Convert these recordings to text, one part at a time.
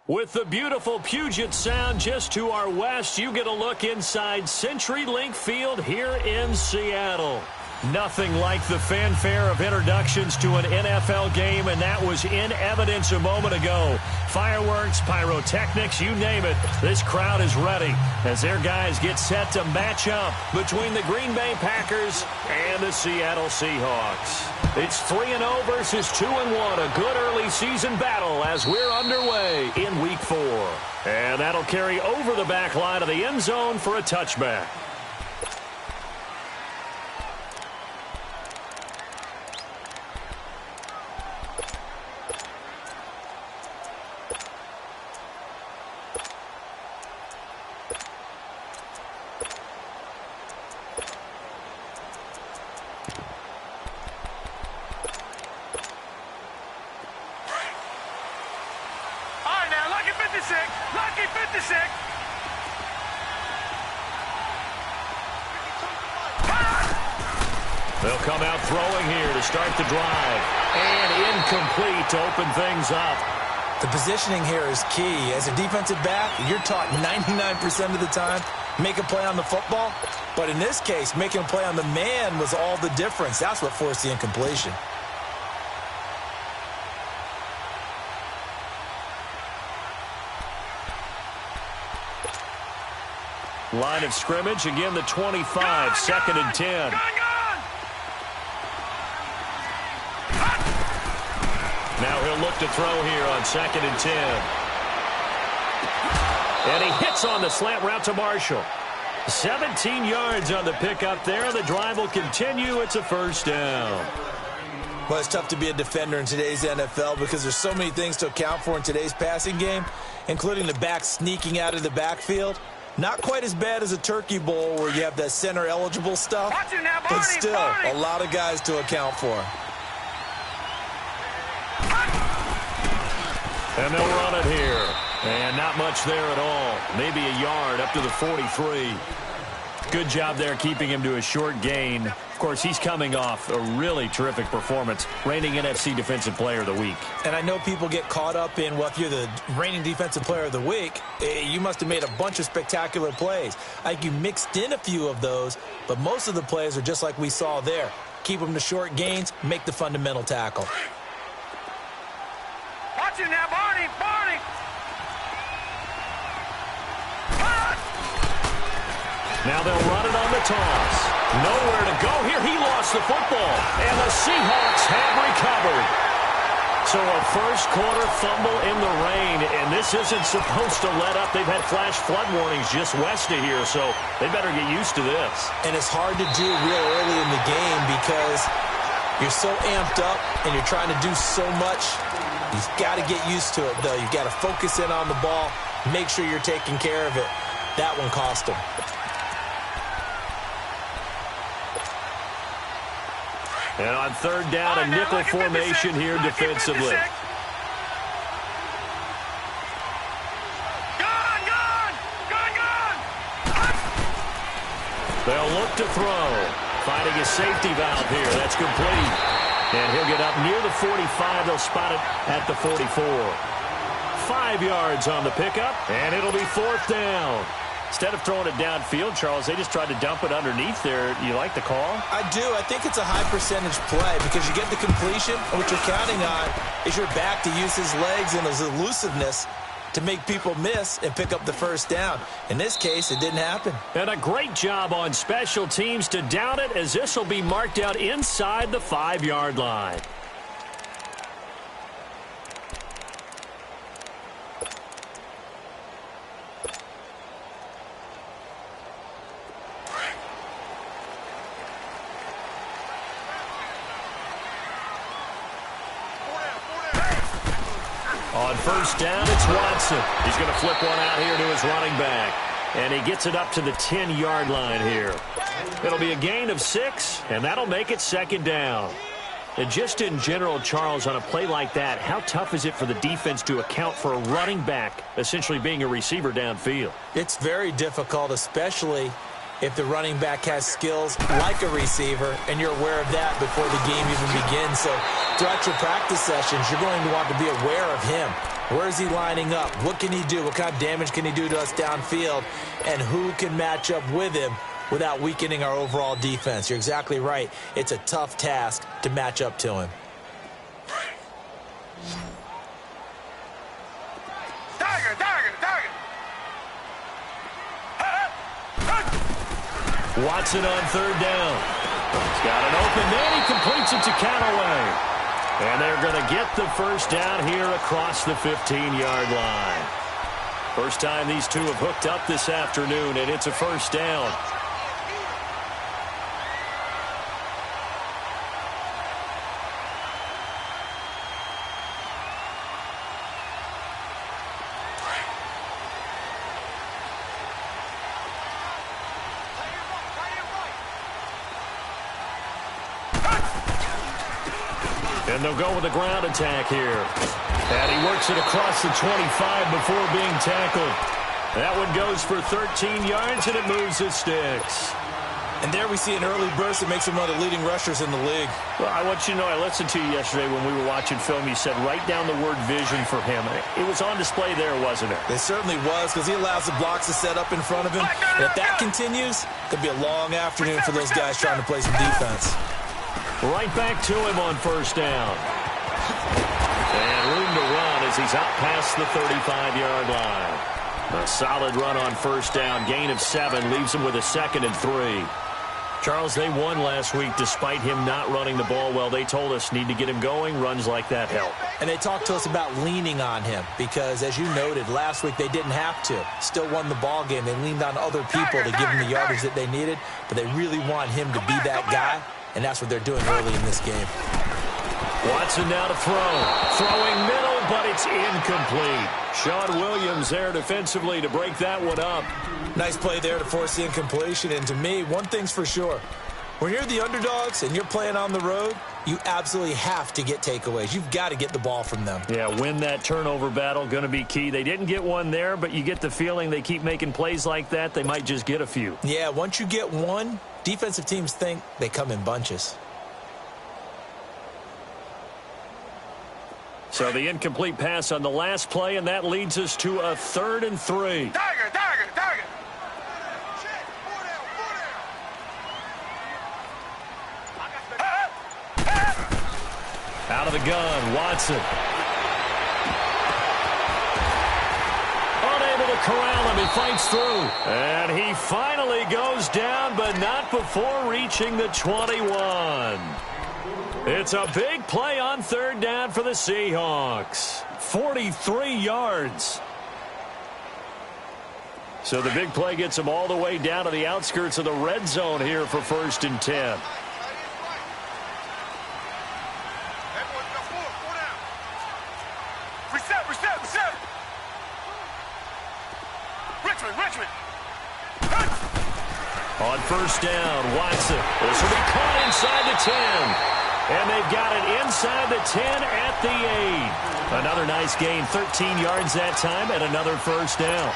With the beautiful Puget Sound just to our west, you get a look inside CenturyLink Field here in Seattle. Nothing like the fanfare of introductions to an NFL game, and that was in evidence a moment ago. Fireworks, pyrotechnics, you name it. This crowd is ready as their guys get set to match up between the Green Bay Packers and the Seattle Seahawks. It's 3-0 versus 2-1, a good early season battle as we're underway in Week 4. And that'll carry over the back line of the end zone for a touchback. Lucky 56. They'll come out throwing here to start the drive. And incomplete to open things up. The positioning here is key. As a defensive back, you're taught 99% of the time, make a play on the football. But in this case, making a play on the man was all the difference. That's what forced the incompletion. Line of scrimmage, again the 25, second and 10. Now he'll look to throw here on second and 10. And he hits on the slant route to Marshall. 17 yards on the pickup there. The drive will continue. It's a first down. Well, it's tough to be a defender in today's NFL because there's so many things to account for in today's passing game, including the back sneaking out of the backfield. Not quite as bad as a turkey bowl where you have that center-eligible stuff, now, Barney, but still Barney. a lot of guys to account for. And they'll run it here. And not much there at all. Maybe a yard up to the 43. Good job there keeping him to a short gain. Of course, he's coming off a really terrific performance, reigning NFC Defensive Player of the Week. And I know people get caught up in, well, if you're the reigning Defensive Player of the Week, you must have made a bunch of spectacular plays. I think you mixed in a few of those, but most of the plays are just like we saw there. Keep them to short gains, make the fundamental tackle. Watch it now, Barney, Barney. Now they'll run it on the toss. Nowhere to go here. He lost the football. And the Seahawks have recovered. So a first quarter fumble in the rain. And this isn't supposed to let up. They've had flash flood warnings just west of here. So they better get used to this. And it's hard to do real early in the game because you're so amped up and you're trying to do so much. You've got to get used to it, though. You've got to focus in on the ball. Make sure you're taking care of it. That one cost them. And on third down, a nickel formation here defensively. They'll look to throw. Finding a safety valve here. That's complete. And he'll get up near the 45. They'll spot it at the 44. 5 yards on the pickup, and it'll be fourth down. Instead of throwing it downfield, Charles, they just tried to dump it underneath there. You like the call? I do. I think it's a high percentage play because you get the completion, and what you're counting on is your back to use his legs and his elusiveness to make people miss and pick up the first down. In this case, it didn't happen. And a great job on special teams to down it, as this will be marked out inside the 5-yard line. On first down, it's Watson. He's going to flip one out here to his running back. And he gets it up to the 10-yard line here. It'll be a gain of 6, and that'll make it second down. And just in general, Charles, on a play like that, how tough is it for the defense to account for a running back essentially being a receiver downfield? It's very difficult, especially if the running back has skills like a receiver, and you're aware of that before the game even begins. So throughout your practice sessions, you're going to want to be aware of him. Where is he lining up? What can he do? What kind of damage can he do to us downfield? And who can match up with him without weakening our overall defense? You're exactly right. It's a tough task to match up to him. Watson on third down. He's got an open man. He completes it to Callaway. And they're going to get the first down here across the 15-yard line. First time these two have hooked up this afternoon, and it's a first down. And they'll go with a ground attack here. And he works it across the 25 before being tackled. That one goes for 13 yards, and it moves his sticks. And there we see an early burst that makes him one of the leading rushers in the league. Well, I want you to know, I listened to you yesterday when we were watching film. You said write down the word vision for him. It was on display there, wasn't it? It certainly was, because he allows the blocks to set up in front of him. And if that continues, it could be a long afternoon for those guys trying to play some defense. Right back to him on first down. And room to run as he's out past the 35-yard line. A solid run on first down. Gain of 7 leaves him with a 2nd and 3. Charles, they won last week despite him not running the ball well. They told us need to get him going. Runs like that help. And they talked to us about leaning on him because, as you noted, last week they didn't have to. Still won the ball game. They leaned on other people to give them the yardage that they needed, but they really want him to be that guy. And that's what they're doing early in this game. Watson now to throw. Throwing middle, but it's incomplete. Sean Williams there defensively to break that one up. Nice play there to force the incompletion. And to me, one thing's for sure. When you're the underdogs and you're playing on the road, you absolutely have to get takeaways. You've got to get the ball from them. Yeah, win that turnover battle, going to be key. They didn't get one there, but you get the feeling they keep making plays like that, they might just get a few. Yeah, once you get one, defensive teams think they come in bunches. So the incomplete pass on the last play, and that leads us to a 3rd and 3. Tiger. Out of the gun, Watson. Unable to corral him, he fights through. And he finally goes down, but not before reaching the 21. It's a big play on 3rd down for the Seahawks. 43 yards. So the big play gets them all the way down to the outskirts of the red zone here for 1st and 10. Reset. Richmond. On 1st down, Watson. This will be caught inside the 10. And they've got it inside the 10 at the 8. Another nice gain, 13 yards that time, and another 1st down.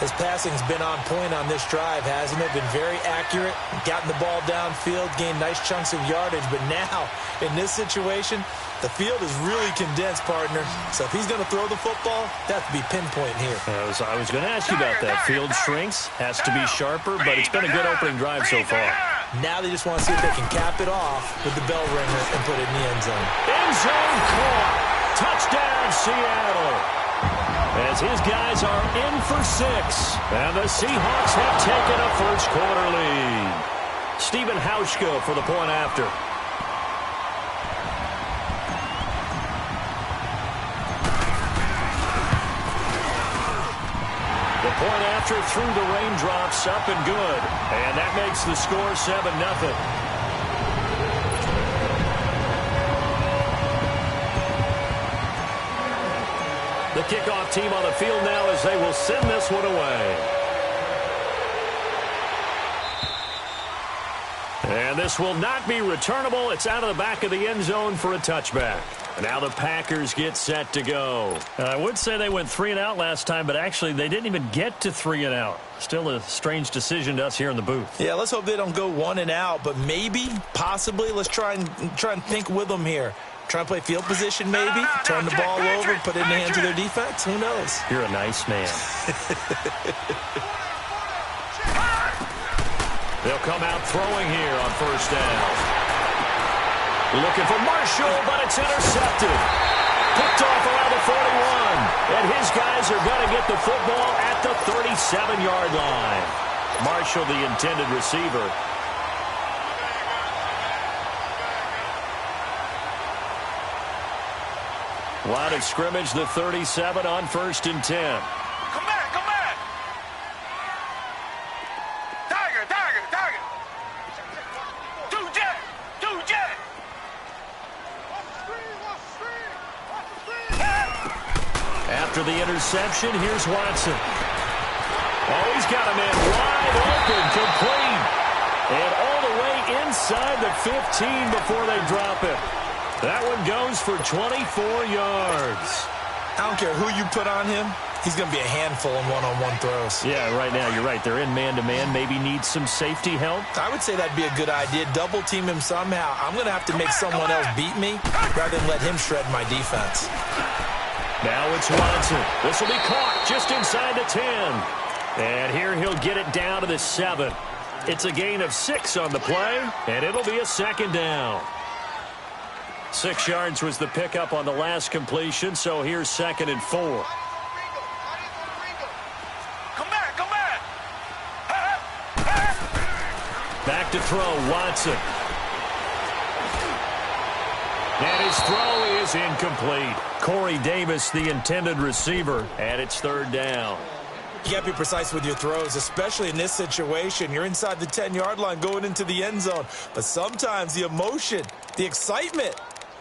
His passing's been on point on this drive, hasn't it? Been very accurate, gotten the ball downfield, gained nice chunks of yardage. But now, in this situation, the field is really condensed, partner. So if he's going to throw the football, that has to be pinpoint here. I was going to ask you about that. Field shrinks, has to be sharper, but it's been a good opening drive so far. Now they just want to see if they can cap it off with the bell ringer and put it in the end zone. End zone caught. Touchdown, Seattle. As his guys are in for 6. And the Seahawks have taken a first-quarter lead. Stephen Hauschka for the point after. The point after through the raindrops, up and good. And that makes the score 7-0. The kickoff team on the field now as they will send this one away. And this will not be returnable. It's out of the back of the end zone for a touchback. Now the Packers get set to go. I would say they went 3 and out last time, but actually they didn't even get to 3 and out. Still a strange decision to us here in the booth. Yeah, let's hope they don't go 1 and out, but maybe, possibly, let's try and think with them here. Trying to play field position, maybe? Turn the ball over, put it in the hands of their defense? Who knows? You're a nice man. They'll come out throwing here on first down. Looking for Marshall, but it's intercepted. Picked off around the 41. And his guys are going to get the football at the 37-yard line. Marshall, the intended receiver. Line of scrimmage, the 37 on 1st and 10. Come back, come back. Tiger, tiger, tiger. Two jet. After the interception, here's Watson. Oh, he's got a man wide open, complete. And all the way inside the 15 before they drop it. That one goes for 24 yards. I don't care who you put on him. He's going to be a handful in one-on-one throws. Yeah, right now, you're right. They're in man-to-man. Maybe needs some safety help. I would say that'd be a good idea. Double team him somehow. I'm going to have to make someone else beat me rather than let him shred my defense. Now it's Watson. This will be caught just inside the 10. And here he'll get it down to the 7. It's a gain of 6 on the play, and it'll be a 2nd down. 6 yards was the pickup on the last completion, so here's 2nd and 4. Come back. Back to throw, Watson. And his throw is incomplete. Corey Davis, the intended receiver, and it's 3rd down. You got to be precise with your throws, especially in this situation. You're inside the 10-yard line going into the end zone. But sometimes the emotion, the excitement,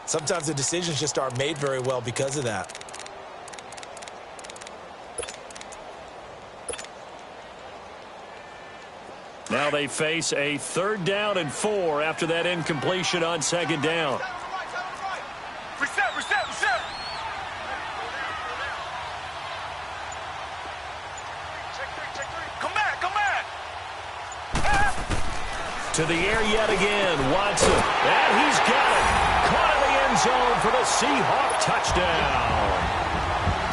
sometimes the decisions just aren't made very well because of that. Now they face a 3rd down and 4 after that incompletion on 2nd down. Reset. Come back. To the air yet again, Watson. And he's got it. Caught in the end zone for the Seahawk touchdown.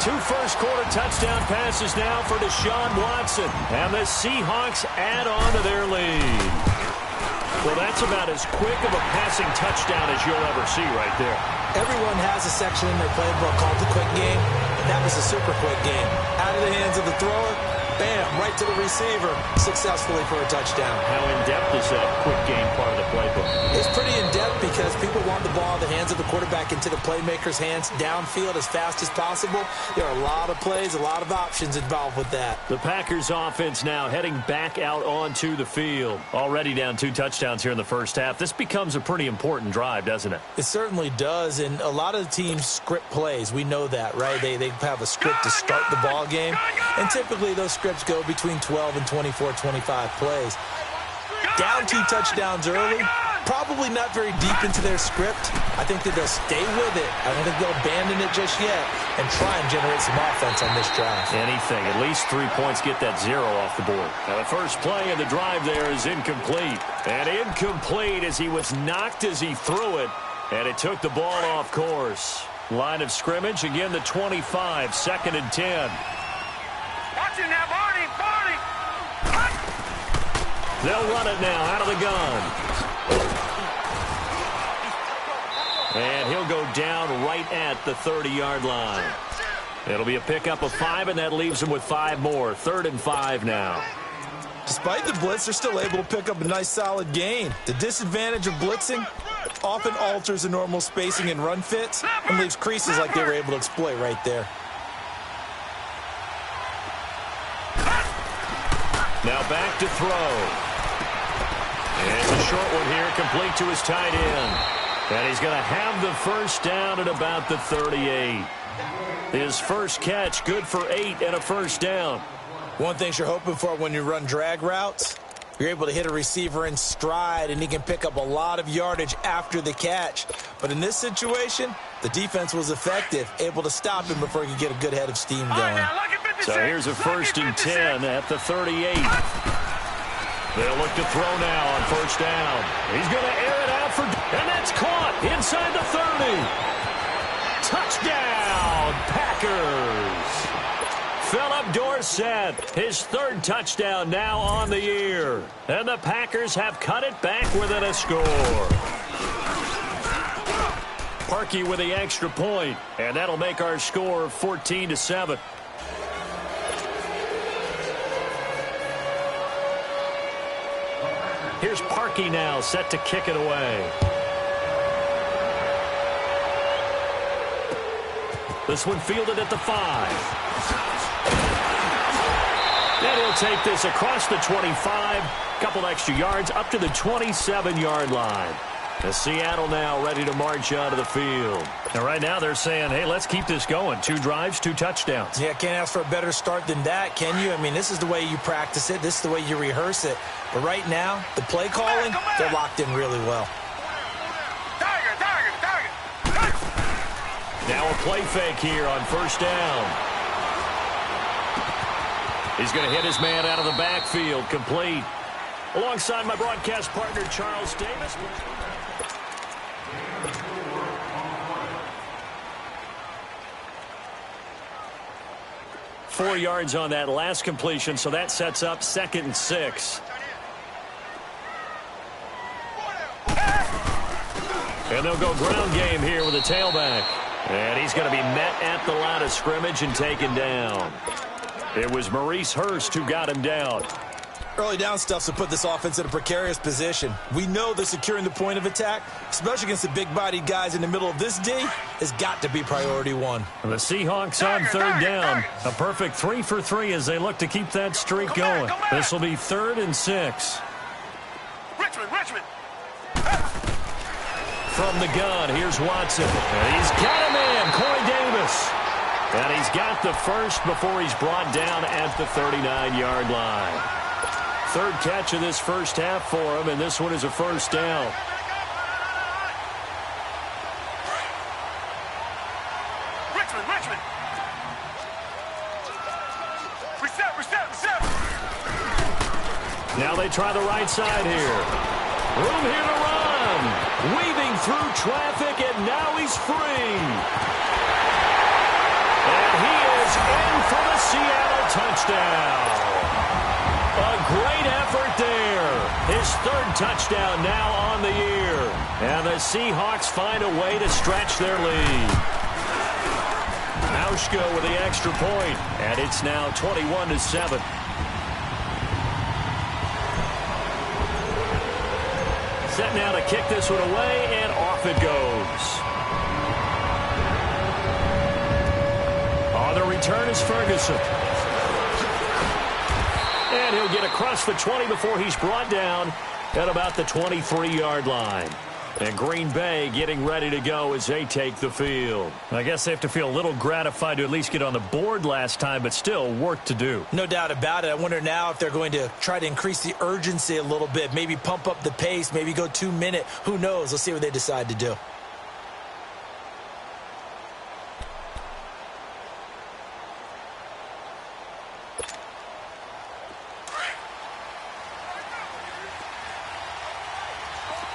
2 first-quarter touchdown passes now for Deshaun Watson. And the Seahawks add on to their lead. Well, that's about as quick of a passing touchdown as you'll ever see right there. Everyone has a section in their playbook called the quick game. That was a super quick game. Out of the hands of the thrower, bam, right to the receiver, successfully for a touchdown. How in-depth is that quick game part of the playbook? It's pretty in-depth because people want the ball in the hands of the quarterback into the playmaker's hands downfield as fast as possible. There are a lot of plays, a lot of options involved with that. The Packers offense now heading back out onto the field. Already down 2 touchdowns here in the first half. This becomes a pretty important drive, doesn't it? It certainly does, and a lot of teams script plays. We know that, right? They have a script to start the ball game, and typically those scripts go between 12 and 24, 25 plays. Down 2 touchdowns early, probably not very deep into their script. I think that they'll stay with it. I don't think they'll abandon it just yet and try and generate some offense on this drive. Anything. At least 3 points, get that 0 off the board. Now the first play of the drive there is incomplete. And incomplete as he was knocked as he threw it. And it took the ball off course. Line of scrimmage, again the 25, 2nd and 10. Watching that, Barney. They'll run it now out of the gun. And he'll go down right at the 30-yard line. It'll be a pickup of 5, and that leaves him with 5 more. 3rd and 5 now. Despite the blitz, they're still able to pick up a nice, solid gain. The disadvantage of blitzing often alters the normal spacing and run fits and leaves creases like they were able to exploit right there. Now back to throw. It's a short one here, complete to his tight end. And he's going to have the first down at about the 38. His first catch, good for 8 and a first down. One thing you're hoping for when you run drag routes, you're able to hit a receiver in stride, and he can pick up a lot of yardage after the catch. But in this situation, the defense was effective, able to stop him before he could get a good head of steam going. So here's a 1st and 10 at the 38. They'll look to throw now on first down. He's going to air it out for, and that's caught inside the 30. Touchdown, Packers! Philip Dorsett, his third touchdown now on the year. And the Packers have cut it back within a score. Parkey with the extra point, and that'll make our score 14-7. Here's Parkey now, set to kick it away. This one fielded at the 5. And he'll take this across the 25. Couple extra yards up to the 27-yard line. The Seattle now ready to march out of the field. And right now they're saying, hey, let's keep this going. 2 drives, 2 touchdowns. Yeah, can't ask for a better start than that, can you? I mean, this is the way you practice it. This is the way you rehearse it. But right now, the play calling, they're locked in really well. Now a play fake here on first down. He's going to hit his man out of the backfield, complete. Alongside my broadcast partner, Charles Davis. 4 yards on that last completion, so that sets up 2nd and 6. And they'll go ground game here with a tailback. And he's going to be met at the line of scrimmage and taken down. It was Maurice Hurst who got him down. Early down stuffs will put this offense in a precarious position. We know that securing the point of attack, especially against the big-bodied guys in the middle of this D, has got to be priority 1. The Seahawks on 3rd down. A perfect 3 for 3 as they look to keep that streak going. This will be 3rd and 6. Richmond. From the gun, here's Watson. And he's got him in, Corey Davis. And he's got the first before he's brought down at the 39-yard line. 3rd catch of this first half for him, and this one is a first down. Richmond. Reset. Now they try the right side here. Room here to run. Weaving through traffic, and now he's free. And he is in for the Seattle touchdown. A great effort there. His 3rd touchdown now on the year. And the Seahawks find a way to stretch their lead. Mauschko with the extra point, and it's now 21-7. Set now to kick this one away, and off it goes. On the return is Ferguson. And he'll get across the 20 before he's brought down at about the 23-yard line. And Green Bay getting ready to go as they take the field. I guess they have to feel a little gratified to at least get on the board last time, but still work to do. No doubt about it. I wonder now if they're going to try to increase the urgency a little bit, maybe pump up the pace, maybe go 2-minute. Who knows? Let's see what they decide to do.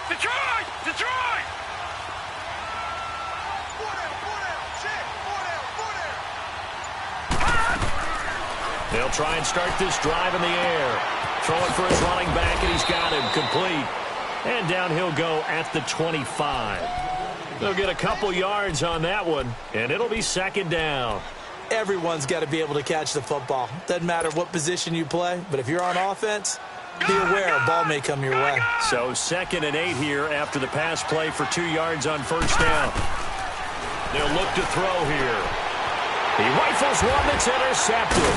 Detroit! They'll try and start this drive in the air. Throwing for his running back, and he's got him complete. And down he'll go at the 25. They'll get a couple yards on that one, and it'll be 2nd down. Everyone's got to be able to catch the football. Doesn't matter what position you play, but if you're on offense, be aware a ball may come your way. So 2nd and 8 here after the pass play for 2 yards on first down. They'll look to throw here. He rifles one that's intercepted.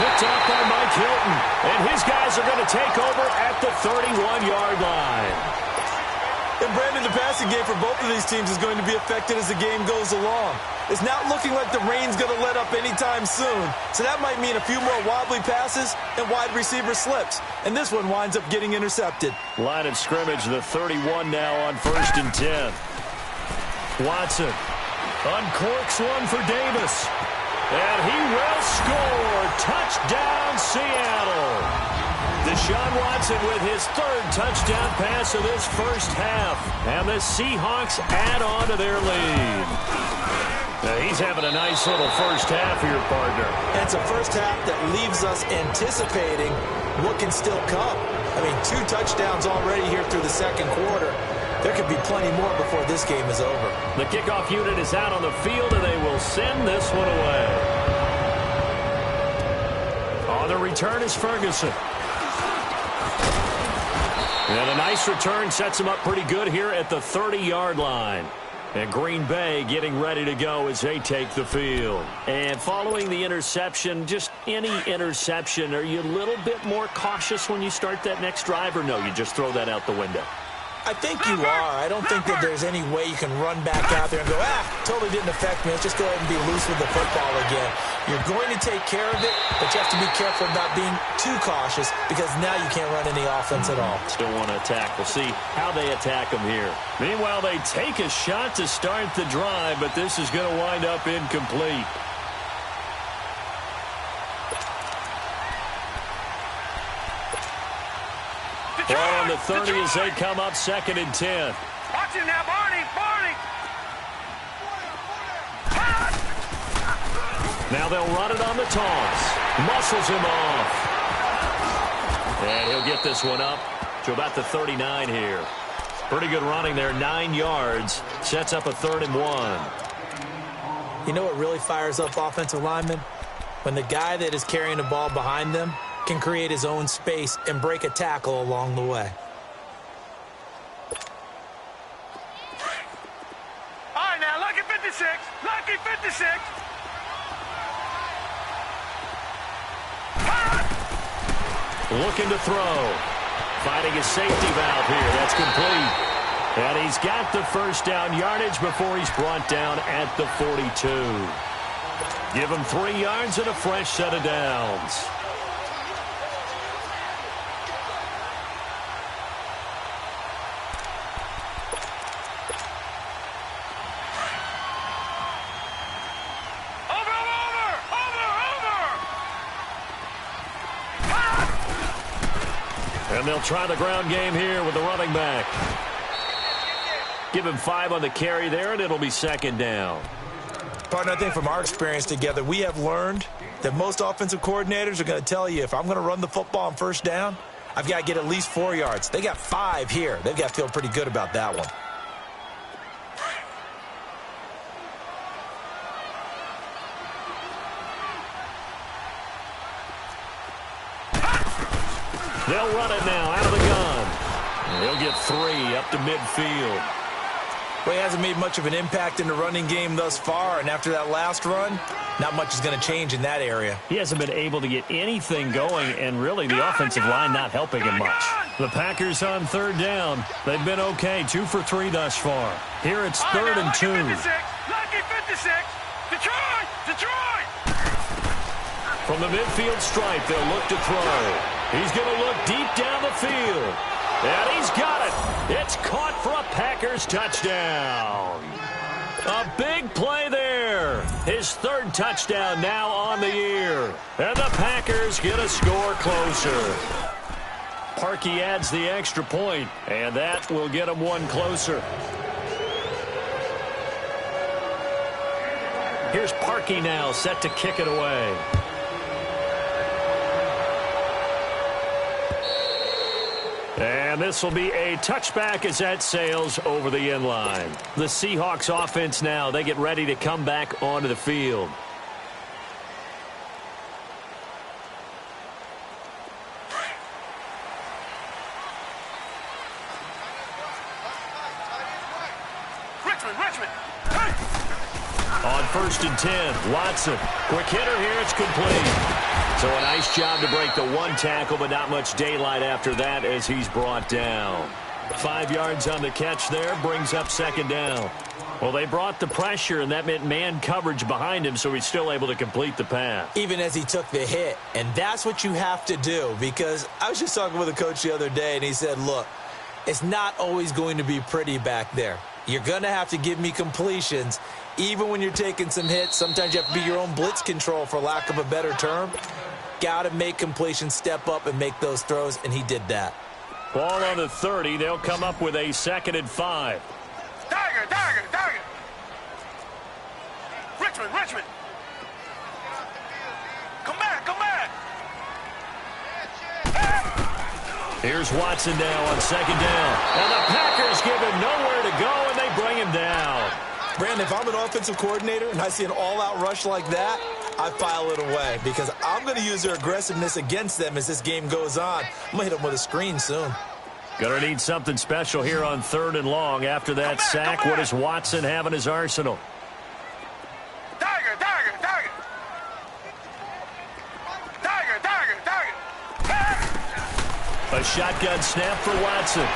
Picked up by Mike Hilton. And his guys are going to take over at the 31-yard line. And Brandon, the passing game for both of these teams is going to be affected as the game goes along. It's not looking like the rain's going to let up anytime soon. So that might mean a few more wobbly passes and wide receiver slips. And this one winds up getting intercepted. Line of scrimmage, the 31 now on 1st and 10. Watson uncorks one for Davis. And he will score. Touchdown, Seattle. Deshaun Watson with his 3rd touchdown pass of this first half. And the Seahawks add on to their lead. He's having a nice little first half here, partner. And it's a first half that leaves us anticipating what can still come. I mean, 2 touchdowns already here through the second quarter. There could be plenty more before this game is over. The kickoff unit is out on the field, and they will send this one away. On the return is Ferguson. And a nice return sets him up pretty good here at the 30-yard line. And Green Bay getting ready to go as they take the field. And following the interception, just any interception, are you a little bit more cautious when you start that next drive, or no, you just throw that out the window? I think you are. I don't think that there's any way you can run back out there and go, totally didn't affect me. Let's just go ahead and be loose with the football again. You're going to take care of it, but you have to be careful about being too cautious because now you can't run any offense at all. Still want to attack. We'll see how they attack them here. Meanwhile, they take a shot to start the drive, but this is going to wind up incomplete. Ball on the 30 as they come up 2nd and 10. Watch it now, Barney. Now they'll run it on the toss. Muscles him off. And he'll get this one up to about the 39 here. Pretty good running there, 9 yards. Sets up a 3rd and 1. You know what really fires up offensive linemen? When the guy that is carrying the ball behind them can create his own space and break a tackle along the way. All right, now, lucky 56. Lucky 56. Looking to throw. Finding a safety valve here. That's complete. And he's got the first down yardage before he's brought down at the 42. Give him 3 yards and a fresh set of downs. And they'll try the ground game here with the running back. Give him 5 on the carry there, and it'll be 2nd down. Partner, I think from our experience together, we have learned that most offensive coordinators are going to tell you, if I'm going to run the football on 1st down, I've got to get at least 4 yards. They got 5 here. They've got to feel pretty good about that one. They'll run it now out of the gun. He'll get 3 up to midfield. Well, he hasn't made much of an impact in the running game thus far, and after that last run, not much is going to change in that area. He hasn't been able to get anything going, and really the offensive line not helping him much. The Packers on 3rd down. They've been okay, 2 for 3 thus far. Here it's 3rd and 2. Lucky 56. Detroit! From the midfield stripe, they'll look to throw. He's going to look deep down the field. And he's got it. It's caught for a Packers touchdown. A big play there. His 3rd touchdown now on the year. And the Packers get a score closer. Parkey adds the extra point, and that will get him 1 closer. Here's Parkey now, set to kick it away. And this will be a touchback as that sails over the end line. The Seahawks offense now, they get ready to come back onto the field. Richmond. On 1st and 10, Watson. Quick hitter here, it's complete. So a nice job to break the 1 tackle, but not much daylight after that as he's brought down. 5 yards on the catch there, brings up 2nd down. Well, they brought the pressure, and that meant man coverage behind him, so he's still able to complete the pass. Even as he took the hit, and that's what you have to do, because I was just talking with a coach the other day, and he said, look, it's not always going to be pretty back there. You're going to have to give me completions. Even when you're taking some hits, sometimes you have to be your own blitz control, for lack of a better term. Got to make completions, step up, and make those throws, and he did that. Ball on the 30. They'll come up with a 2nd and 5. Tiger. Richmond. Come back, come back. Here's Watson now on second down. And the Packers give him nowhere to go, and they bring him down. Brandon, if I'm an offensive coordinator and I see an all-out rush like that, I file it away because I'm going to use their aggressiveness against them as this game goes on. I'm going to hit them with a screen soon. Gonna need something special here on 3rd and long. After that sack, what does Watson have in his arsenal? Tiger, tiger, tiger. Tiger, tiger, tiger. A shotgun snap for Watson.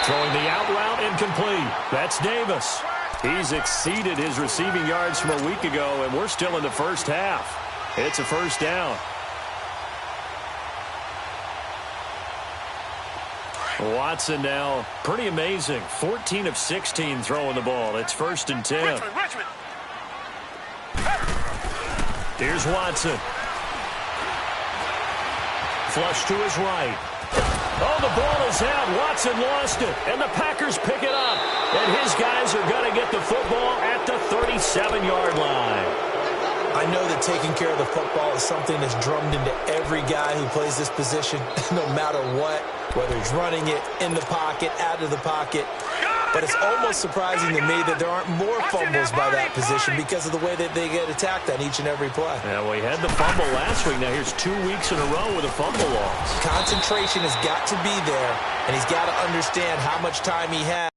Throwing the out route incomplete. That's Davis. He's exceeded his receiving yards from a week ago, and we're still in the first half. It's a first down. Watson now, pretty amazing. 14 of 16 throwing the ball. It's 1st and 10. Richmond. Here's Watson. Flush to his right. Oh, the ball is out. Watson lost it, and the Packers pick it up. And his guys are going to get the football at the 37-yard line. I know that taking care of the football is something that's drummed into every guy who plays this position, no matter what, whether he's running it, in the pocket, out of the pocket. But it's almost surprising to me that there aren't more fumbles by that position because of the way that they get attacked on each and every play. Yeah, we had the fumble last week. Now here's 2 weeks in a row with a fumble loss. Concentration has got to be there, and he's got to understand how much time he has.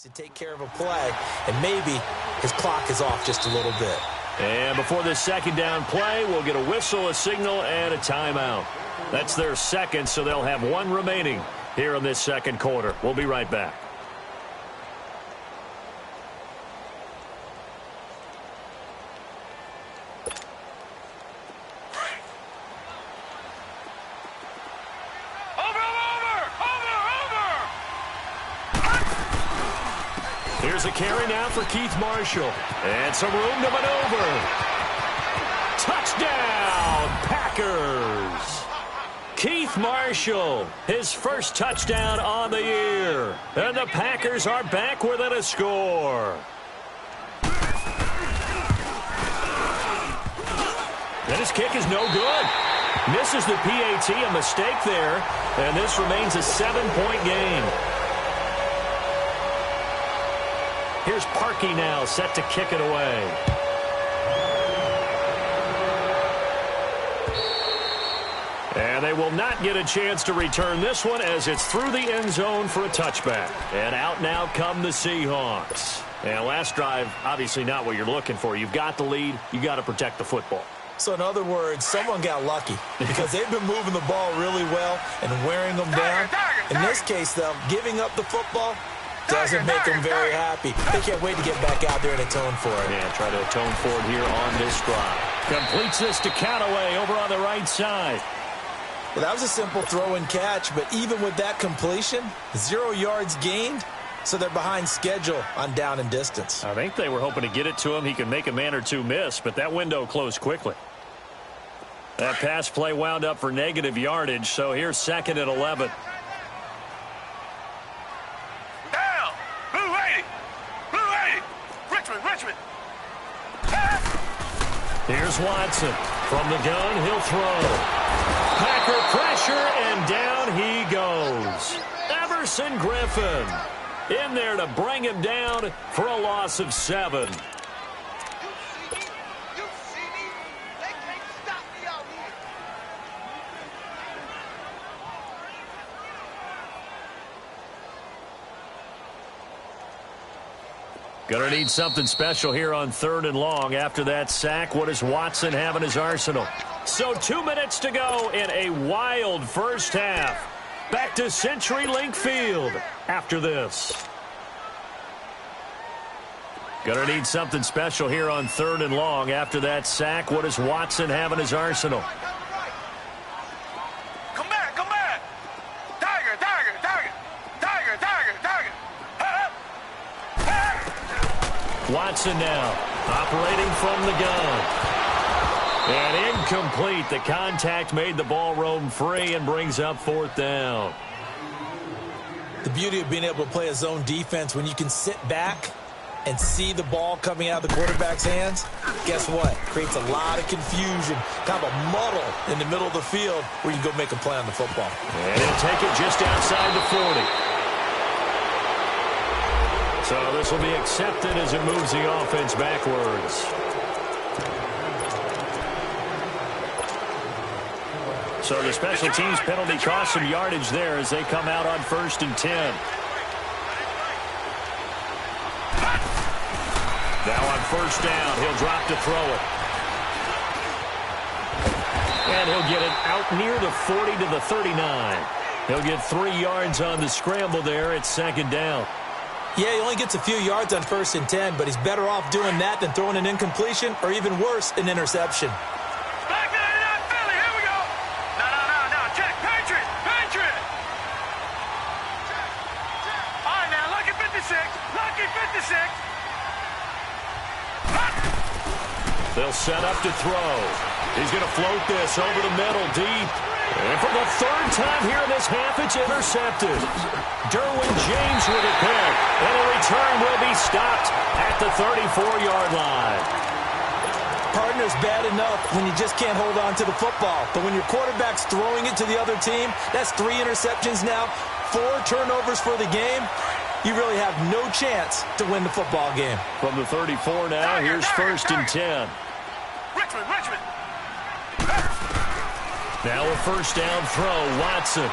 To take care of a play, and maybe his clock is off just a little bit. And before this second down play, we'll get a whistle, a signal, and a timeout. That's their second, so they'll have one remaining here in this second quarter. We'll be right back. Here's a carry now for Keith Marshall. And some room to maneuver. Touchdown, Packers. Keith Marshall, his first touchdown on the year. And the Packers are back within a score. And his kick is no good. Misses the PAT, a mistake there. And this remains a 7-point game. Here's Parkey now, set to kick it away. And they will not get a chance to return this one as it's through the end zone for a touchback. And out now come the Seahawks. And last drive, obviously not what you're looking for. You've got the lead. You got to protect the football. So in other words, someone got lucky because they've been moving the ball really well and wearing them down. In this case, though, giving up the football doesn't make them very happy. They can't wait to get back out there and atone for it. Yeah, try to atone for it here on this drive. Completes this to Callaway over on the right side. Well, that was a simple throw and catch, but even with that completion, 0 yards gained, so they're behind schedule on down and distance. I think they were hoping to get it to him. He could make a man or two miss, but that window closed quickly. That pass play wound up for negative yardage, so here's 2nd and 11. is Watson. From the gun, he'll throw. Packer pressure, and down he goes. Everson Griffin in there to bring him down for a loss of 7. Gonna need something special here on 3rd and long. After that sack, what does Watson have in his arsenal? So 2 minutes to go in a wild first half. Back to CenturyLink Field after this. Gonna need something special here on 3rd and long. After that sack, what does Watson have in his arsenal? Come back, come back. Tiger, tiger, tiger. Tiger, tiger, tiger. Watson now operating from the gun. And incomplete. The contact made the ball roam free and brings up 4th down. The beauty of being able to play a zone defense when you can sit back and see the ball coming out of the quarterback's hands, guess what? Creates a lot of confusion, kind of a muddle in the middle of the field where you go make a play on the football. And he'll take it just outside the 40. So this will be accepted as it moves the offense backwards. So the special teams penalty cost some yardage there as they come out on 1st and 10. Now on 1st down, he'll drop to throw it. And he'll get it out near the 40 to the 39. He'll get 3 yards on the scramble there at 2nd down. Yeah, he only gets a few yards on 1st and 10, but he's better off doing that than throwing an incompletion or even worse, an interception. Back to Philly. Here we go. No. Check. Patriot. Patriot. All right, now. Lucky 56. Lucky 56. They'll set up to throw. He's going to float this over the middle, deep. And for the 3rd time here in this half, it's intercepted. Derwin James with a pick. And a return will be stopped at the 34-yard line. Partner's bad enough when you just can't hold on to the football. But when your quarterback's throwing it to the other team, that's 3 interceptions now, 4 turnovers for the game. You really have no chance to win the football game. From the 34 now, here's 1st and 10. Richmond. Now a 1st down throw, Watson.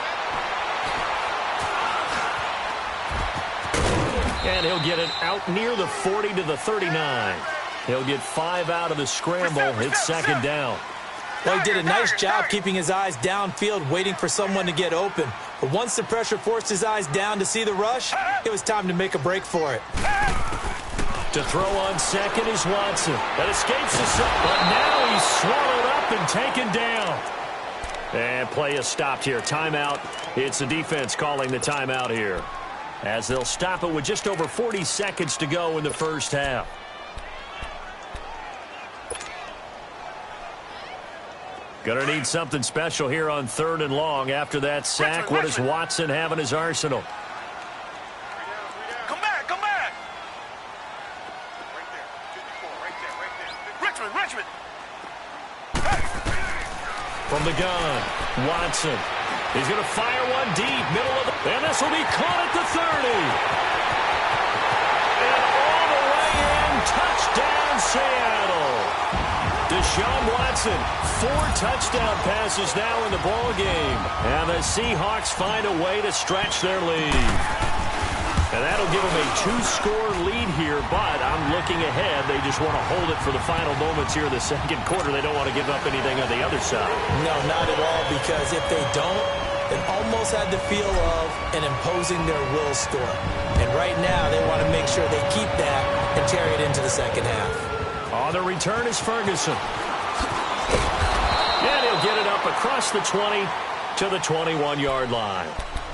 And he'll get it out near the 40 to the 39. He'll get 5 out of the scramble. It's 2nd down. Well, he did a nice job keeping his eyes downfield, waiting for someone to get open. But once the pressure forced his eyes down to see the rush, it was time to make a break for it. To throw on 2nd is Watson. That escapes the but now he's swallowed up and taken down. And play is stopped here. Timeout. It's the defense calling the timeout here, as they'll stop it with just over 40 seconds to go in the first half. Gonna need something special here on 3rd and long. After that sack, what does Watson have in his arsenal? Come back. Richmond. From the gun, Watson. He's going to fire one deep, middle of the... And this will be caught at the 30. And all the way in, touchdown Seattle. Deshaun Watson, 4 touchdown passes now in the ball game. And the Seahawks find a way to stretch their lead. And that'll give them a 2-score lead here, but I'm looking ahead. They just want to hold it for the final moments here in the 2nd quarter. They don't want to give up anything on the other side. No, not at all, because if they don't, it almost had the feel of an imposing their will score. And right now, they want to make sure they keep that and carry it into the 2nd half. On the return is Ferguson. And he'll get it up across the 20 to the 21-yard line.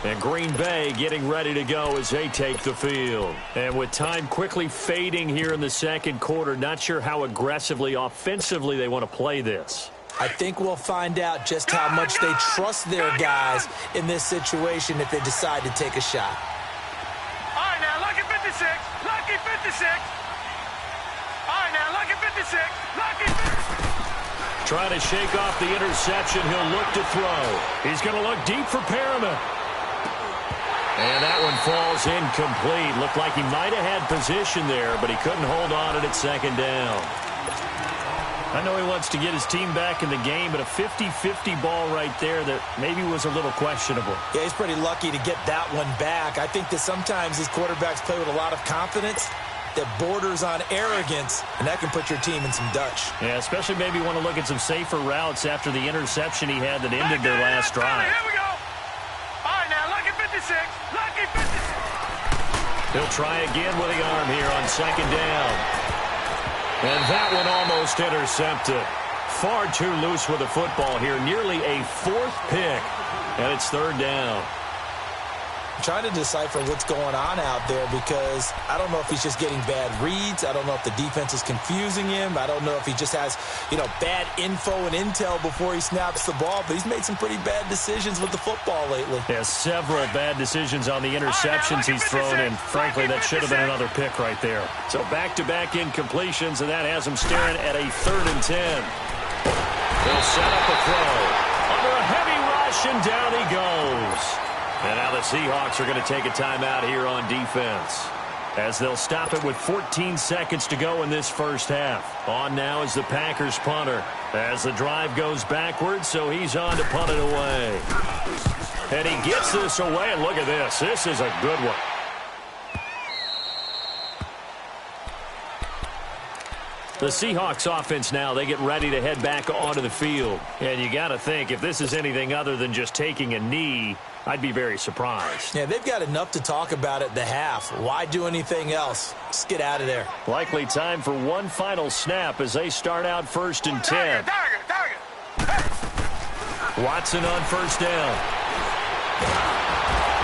And Green Bay getting ready to go as they take the field. And with time quickly fading here in the 2nd quarter, not sure how aggressively, offensively they want to play this. I think we'll find out just how much they trust their guys in this situation if they decide to take a shot. All right, now, lucky 56. Lucky 56. All right, now, lucky 56. Lucky 56. Trying to shake off the interception. He'll look to throw. He's going to look deep for Perriman. And that one falls incomplete. Looked like he might have had position there, but he couldn't hold on at second down. I know he wants to get his team back in the game, but a 50-50 ball right there that maybe was a little questionable. Yeah, he's pretty lucky to get that one back. I think that sometimes these quarterbacks play with a lot of confidence that borders on arrogance, and that can put your team in some Dutch. Yeah, especially maybe want to look at some safer routes after the interception he had that ended their last drive. Here we go. All right, now, lucky 56. Lucky 56. He'll try again with the arm here on second down. And that one almost intercepted. Far too loose with the football here. Nearly a fourth pick. And it's third down. I'm trying to decipher what's going on out there because I don't know if he's just getting bad reads. I don't know if the defense is confusing him. I don't know if he just has, bad info and intel before he snaps the ball. But he's made some pretty bad decisions with the football lately. Yeah, several bad decisions on the interceptions he's thrown, and frankly, that should have been another pick right there. So back-to-back incompletions, and that has him staring at a 3rd and 10. They'll set up a throw. Under a heavy rush, and down he goes. And now the Seahawks are going to take a timeout here on defense, as they'll stop it with 14 seconds to go in this first half. On now is the Packers punter, as the drive goes backwards, so he's on to punt it away. And he gets this away, and look at this. This is a good one. The Seahawks offense now, they get ready to head back onto the field. And you got to think, if this is anything other than just taking a knee, I'd be very surprised. Yeah, they've got enough to talk about at the half. Why do anything else? Just get out of there. Likely time for one final snap as they start out 1st and 10. Watson on first down.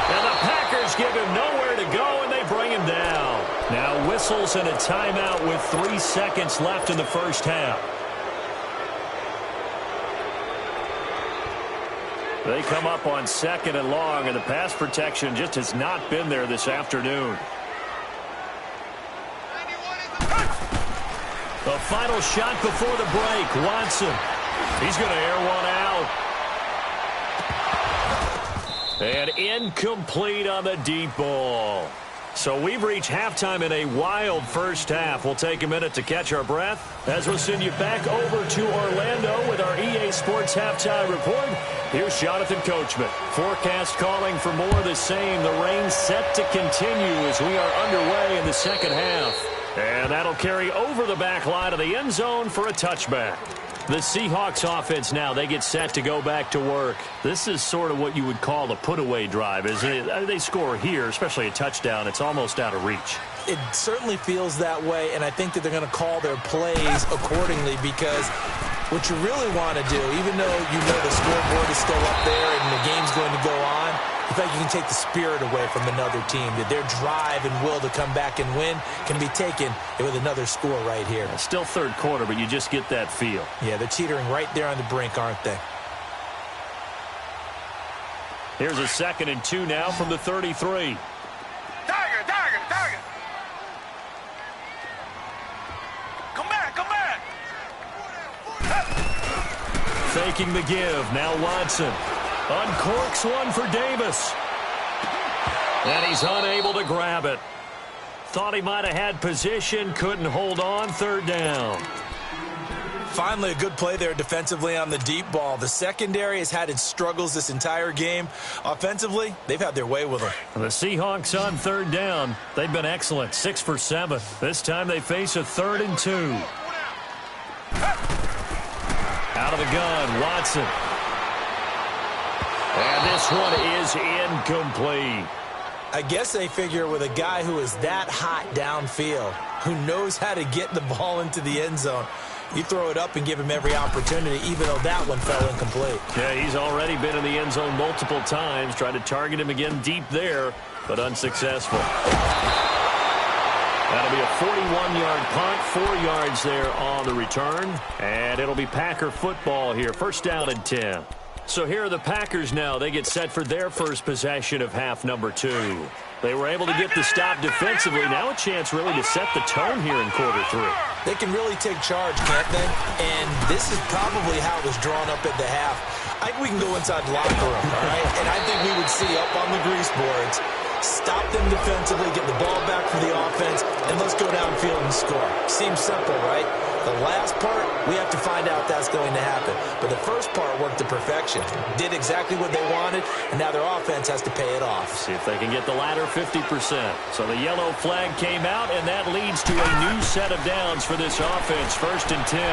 And the Packers give him nowhere to go, and they bring him down. Now whistles and a timeout with 3 seconds left in the first half. They come up on 2nd and long, and the pass protection just has not been there this afternoon. The final shot before the break. Watson. He's going to air one out. And incomplete on the deep ball. So we've reached halftime in a wild first half. We'll take a minute to catch our breath as we'll send you back over to Orlando with our EA Sports Halftime Report. Here's Jonathan Coachman. Forecast calling for more of the same. The rain set to continue as we are underway in the second half. And that'll carry over the back line of the end zone for a touchback. The Seahawks offense now, they get set to go back to work. This is sort of what you would call a put-away drive, isn't it? They score here, especially a touchdown. It's almost out of reach. It certainly feels that way, and I think that they're going to call their plays accordingly because what you really want to do, even though you know the scoreboard is still up there and the game's going to go on, I feel like you can take the spirit away from another team, that their drive and will to come back and win can be taken with another score right here. Still third quarter, but you just get that feel. Yeah, they're teetering right there on the brink, aren't they? Here's a 2nd and 2 now from the 33. Tiger. Come back. Faking the give. Now Watson. Uncorks one for Davis. And he's unable to grab it. Thought he might have had position. Couldn't hold on. 3rd down. Finally, a good play there defensively on the deep ball. The secondary has had its struggles this entire game. Offensively, they've had their way with them. The Seahawks on 3rd down. They've been excellent. 6 for 7. This time they face a 3rd and 2. Out of the gun, Watson. And this one is incomplete. I guess they figure with a guy who is that hot downfield, who knows how to get the ball into the end zone, you throw it up and give him every opportunity, even though that one fell incomplete. Yeah, he's already been in the end zone multiple times. Tried to target him again deep there, but unsuccessful. That'll be a 41-yard punt, 4 yards there on the return. And it'll be Packer football here. 1st down and 10. So here are the Packers now. They get set for their first possession of half number 2. They were able to get the stop defensively. Now a chance really to set the tone here in quarter 3. They can really take charge, can't they? And this is probably how it was drawn up at the half. I think we can go inside the locker room, all right? And I think we would see up on the grease boards, stop them defensively, get the ball back from the offense, and let's go downfield and score. Seems simple, right? The last part, we have to find out that's going to happen. But the first part worked to perfection. Did exactly what they wanted, and now their offense has to pay it off. See if they can get the latter 50%. So the yellow flag came out, and that leads to a new set of downs for this offense. 1st and 10.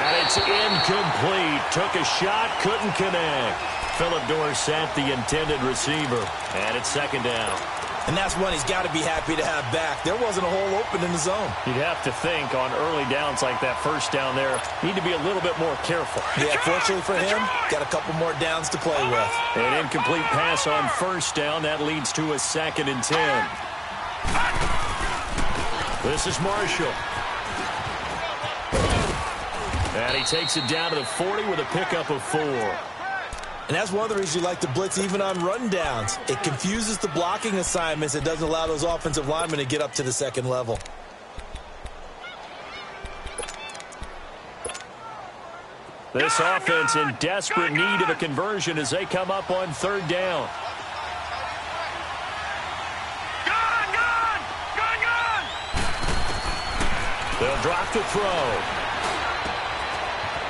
And it's incomplete. Took a shot, couldn't connect. Phillip Dorsett, the intended receiver. And it's 2nd down. And that's one he's got to be happy to have back. There wasn't a hole open in the zone. You'd have to think on early downs like that, 1st down there, need to be a little bit more careful. Yeah, fortunately for him, got a couple more downs to play with. An incomplete pass on 1st down. That leads to a 2nd and 10. This is Marshall. And he takes it down to the 40 with a pickup of 4. And that's one of the reasons you like to blitz even on rundowns. It confuses the blocking assignments. It doesn't allow those offensive linemen to get up to the 2nd level. This offense in desperate need of a conversion as they come up on 3rd down. Gun! They'll drop to throw.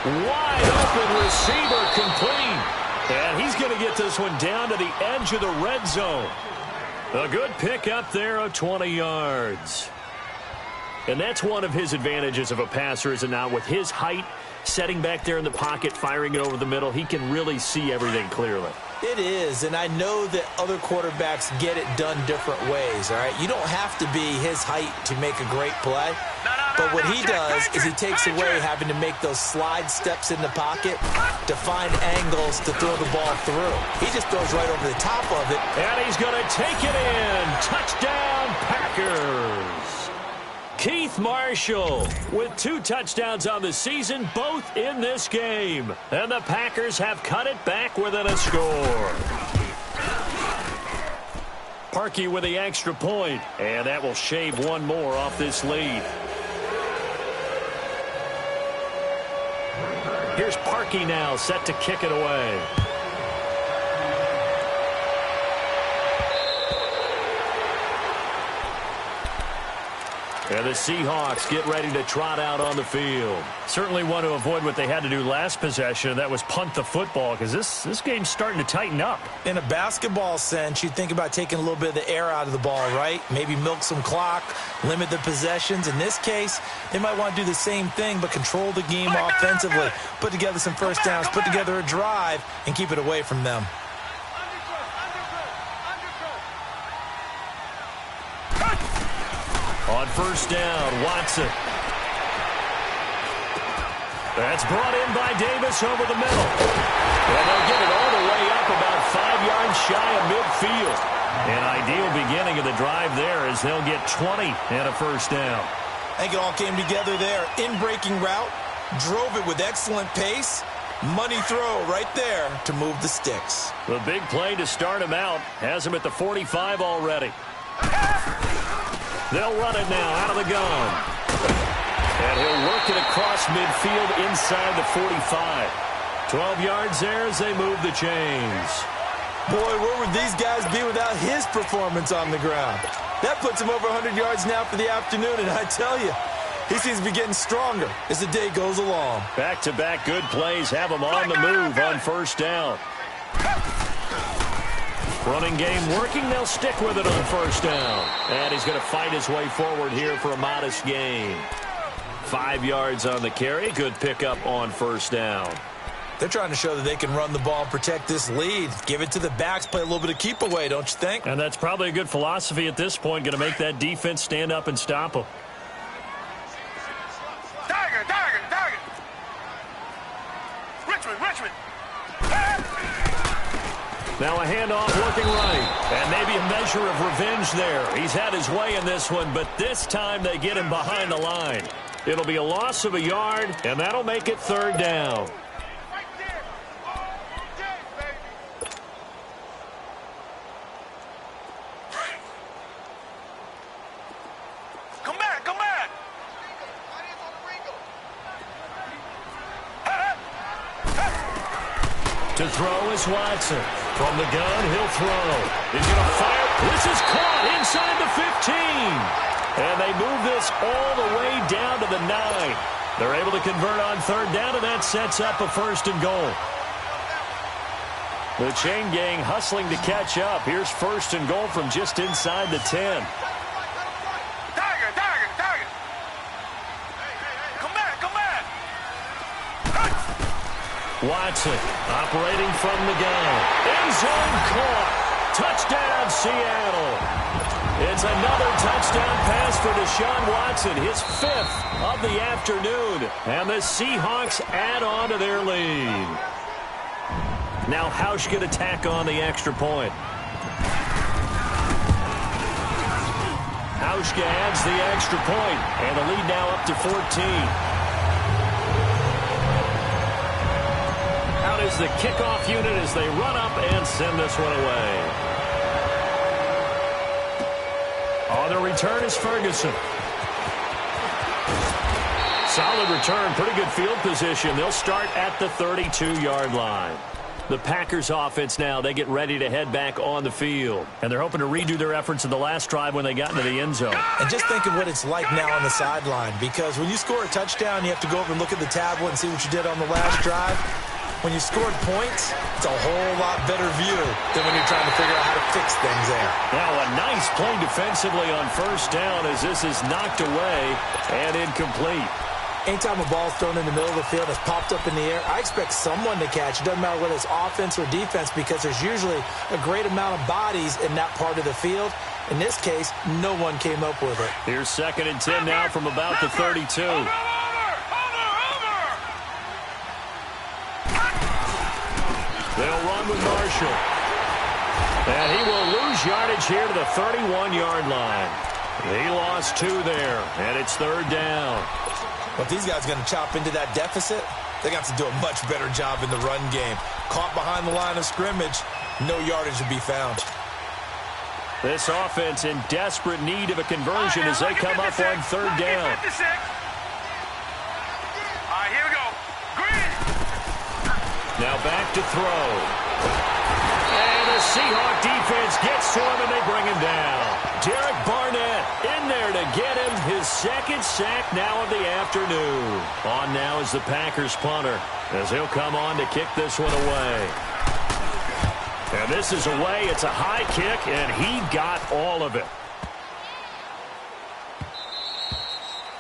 Wide open receiver complete. And he's going to get this one down to the edge of the red zone. A good pick up there of 20 yards. And that's one of his advantages of a passer, is it not? With his height, setting back there in the pocket, firing it over the middle, he can really see everything clearly. It is, and I know that other quarterbacks get it done different ways, all right? You don't have to be his height to make a great play. But what he does is he takes away having to make those slide steps in the pocket to find angles to throw the ball through. He just throws right over the top of it. And he's going to take it in. Touchdown, Packers. Keith Marshall with 2 touchdowns on the season, both in this game. And the Packers have cut it back within a score. Parkey with the extra point, and that will shave one more off this lead. Here's Parkey now, set to kick it away. And the Seahawks get ready to trot out on the field. Certainly want to avoid what they had to do last possession. That was punt the football, because this game's starting to tighten up. In a basketball sense, you think about taking a little bit of the air out of the ball, right? Maybe milk some clock, limit the possessions. In this case, they might want to do the same thing, but control the game offensively. Put together some 1st downs, put together a drive, and keep it away from them. On 1st down, Watson. That's brought in by Davis over the middle. And they'll get it all the way up about 5 yards shy of midfield. An ideal beginning of the drive there as they'll get 20 and a 1st down. I think it all came together there. In-breaking route, drove it with excellent pace. Money throw right there to move the sticks. The big play to start him out has him at the 45 already. They'll run it now out of the gun. And he'll work it across midfield inside the 45. 12 yards there as they move the chains. Boy, where would these guys be without his performance on the ground? That puts him over 100 yards now for the afternoon, and I tell you, he seems to be getting stronger as the day goes along. Back-to-back good plays have him on the move on 1st down. Running game working. They'll stick with it on 1st down. And he's going to fight his way forward here for a modest gain. 5 yards on the carry. Good pickup on 1st down. They're trying to show that they can run the ball and protect this lead. Give it to the backs, play a little bit of keep away, don't you think? And that's probably a good philosophy at this point. Going to make that defense stand up and stop them. Target. Richmond. Now a handoff looking right. And maybe a measure of revenge there. He's had his way in this one, but this time they get him behind the line. It'll be a loss of a yard, and that'll make it 3rd down. To throw is Watson. From the gun, he'll throw. He's going to fire. This is caught inside the 15. And they move this all the way down to the 9. They're able to convert on third down, and that sets up a first and goal. The chain gang hustling to catch up. Here's first and goal from just inside the 10. Tiger. Come back. Watson operating from the gun. End zone caught. Touchdown, Seattle. It's another touchdown pass for Deshaun Watson, his 5th of the afternoon. And the Seahawks add on to their lead. Now Hausch going to tack on the extra point. Hauschka adds the extra point, and the lead now up to 14. Out is the kickoff unit as they run up and send this one away. On the return is Ferguson. Solid return, pretty good field position. They'll start at the 32-yard line. The Packers offense now, they get ready to head back on the field. And they're hoping to redo their efforts in the last drive when they got into the end zone. And just think of what it's like now on the sideline, because when you score a touchdown, you have to go over and look at the tablet and see what you did on the last drive. When you scored points, it's a whole lot better view than when you're trying to figure out how to fix things there. Now a nice play defensively on first down as this is knocked away and incomplete. Anytime a ball's thrown in the middle of the field, it's popped up in the air, I expect someone to catch. It doesn't matter whether it's offense or defense, because there's usually a great amount of bodies in that part of the field. In this case, no one came up with it. Here's 2nd and 10 now from about the 32. They'll run with Marshall. And he will lose yardage here to the 31-yard line. He lost 2 there, and it's third down. But these guys are going to chop into that deficit. They got to do a much better job in the run game. Caught behind the line of scrimmage, no yardage to be found. This offense in desperate need of a conversion as they come up on third down. All right, here we go. Green. Now back to throw. And the Seahawk defense gets to him, and they bring him down. Derek Barnett in there to get him his 2nd sack now of the afternoon. On now is the Packers punter as he'll come on to kick this one away. And this is away. It's a high kick, and he got all of it.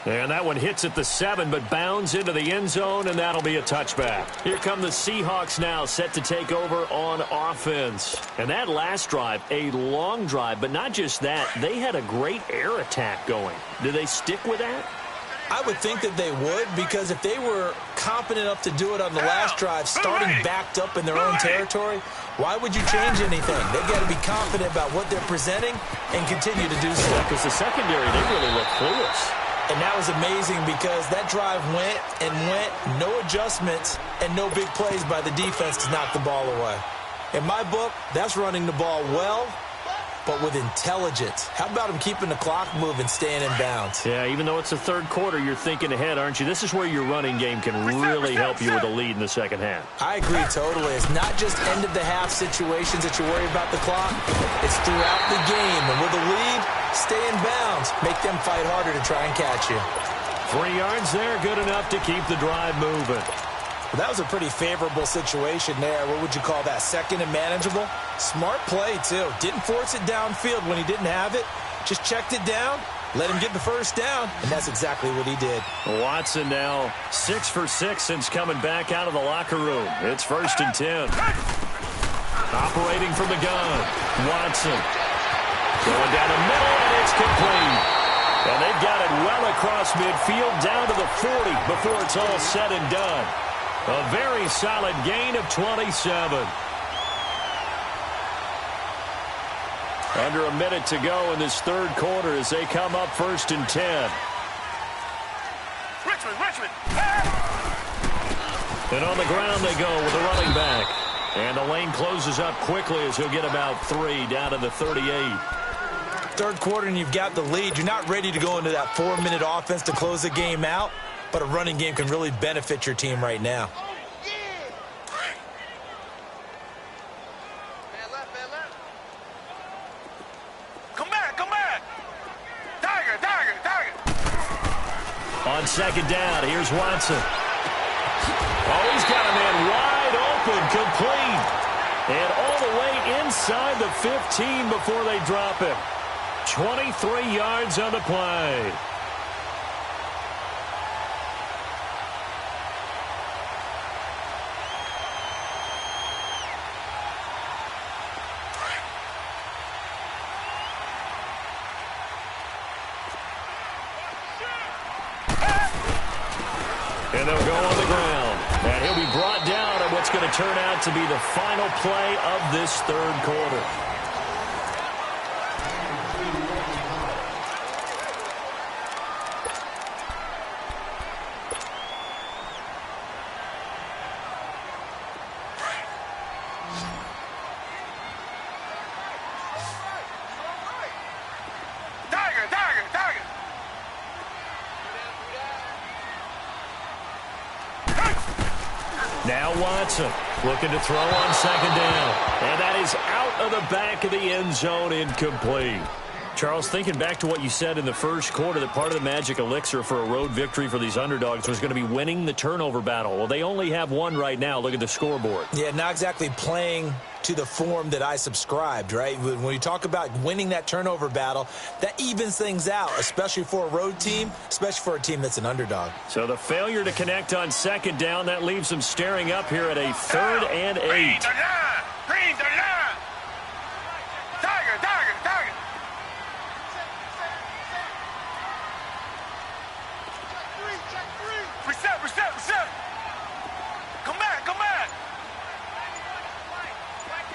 And that one hits at the 7, but bounds into the end zone, and that'll be a touchback. Here come the Seahawks now, set to take over on offense. And that last drive, a long drive, but not just that. They had a great air attack going. Do they stick with that? I would think that they would, because if they were competent enough to do it on the last drive, starting backed up in their own territory, why would you change anything? They've got to be confident about what they're presenting and continue to do so. Because the secondary, they really look clueless. And that was amazing because that drive went and went, no adjustments, and no big plays by the defense to knock the ball away. In my book, that's running the ball well, but with intelligence. How about him keeping the clock moving, staying in bounds? Yeah, even though it's the third quarter, you're thinking ahead, aren't you? This is where your running game can really help you with a lead in the second half. I agree totally. It's not just end-of-the-half situations that you worry about the clock. It's throughout the game. And with a lead, stay in bounds. Make them fight harder to try and catch you. 3 yards there, good enough to keep the drive moving. Well, that was a pretty favorable situation there. What would you call that? 2nd and manageable? Smart play, too. Didn't force it downfield when he didn't have it. Just checked it down, let him get the first down, and that's exactly what he did. Watson now 6 for 6 since coming back out of the locker room. It's 1st and 10. Operating from the gun, Watson. Going down the middle, and it's complete. And they've got it well across midfield down to the 40 before it's all said and done. A very solid gain of 27. Under a minute to go in this third quarter as they come up 1st and 10. Richmond. And on the ground they go with the running back. And the lane closes up quickly as he'll get about 3 down to the 38. Third quarter and you've got the lead. You're not ready to go into that 4-minute offense to close the game out, but a running game can really benefit your team right now. On second down, here's Watson. Oh, he's got a man wide open, complete. And all the way inside the 15 before they drop it. 23 yards on the play. And they'll go on the ground. And he'll be brought down on what's going to turn out to be the final play of this third quarter. Now Watson looking to throw on second down. And that is out of the back of the end zone, incomplete. Charles, thinking back to what you said in the first quarter, that part of the magic elixir for a road victory for these underdogs was going to be winning the turnover battle. Well, they only have one right now. Look at the scoreboard. Yeah, not exactly playing to the form that I subscribed, right? When you talk about winning that turnover battle, that evens things out, especially for a road team, especially for a team that's an underdog. So the failure to connect on second down, that leaves them staring up here at a 3rd and 8. Green the line! Green the line! Tiger, tiger, tiger! Reset, reset, reset! Come back, come back!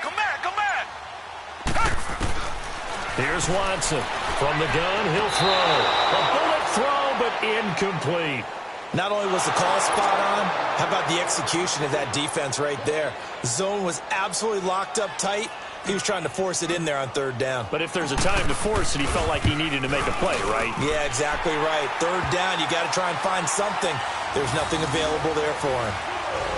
Come back, come back! Here's Watson. From the gun, he'll throw. A bullet throw, but incomplete. Not only was the call spot on, how about the execution of that defense right there? The zone was absolutely locked up tight. He was trying to force it in there on 3rd down. But if there's a time to force it, he felt like he needed to make a play, right? Yeah, exactly right. 3rd down, you got to try and find something. There's nothing available there for him.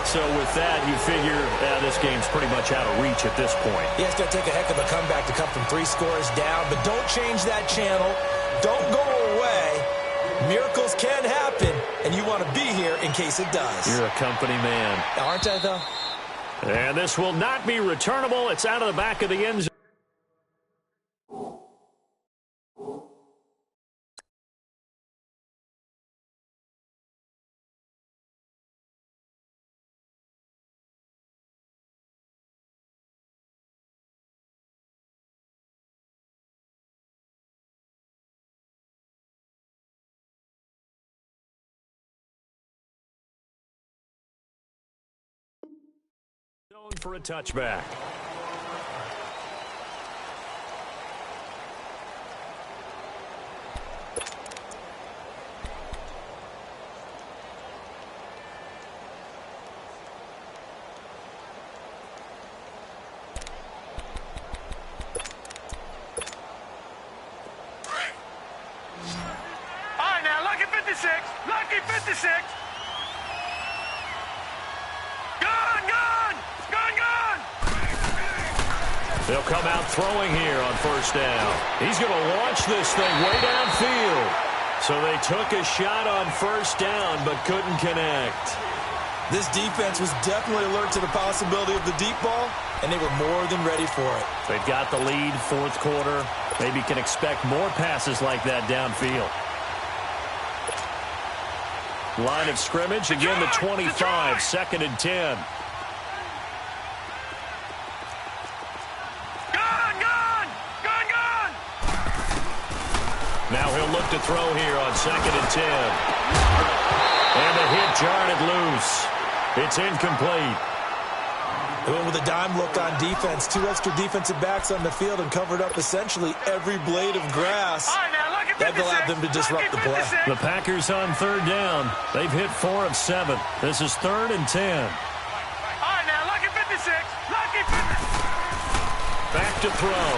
So with that, you figure this game's pretty much out of reach at this point. Yeah, it's going to take a heck of a comeback to come from 3 scores down, but don't change that channel. Don't go away. Miracles can happen, and you want to be here in case it does. You're a company man. Aren't I, though? And this will not be returnable. It's out of the back of the end zone. For a touchback. All right, now, lucky 56. Lucky 56. They'll come out throwing here on 1st down. He's going to launch this thing way downfield. So they took a shot on 1st down, but couldn't connect. This defense was definitely alert to the possibility of the deep ball, and they were more than ready for it. They've got the lead, 4th quarter. Maybe can expect more passes like that downfield. Line of scrimmage, again the 25, 2nd and 10. Now he'll look to throw here on 2nd and 10. And the hit jarred it loose. It's incomplete. They went with a dime look on defense. 2 extra defensive backs on the field and covered up essentially every blade of grass. That allowed them to disrupt the play. The Packers on 3rd down. They've hit 4 of 7. This is 3rd and 10. All right, now, lucky 56. Lucky 56. Back to throw.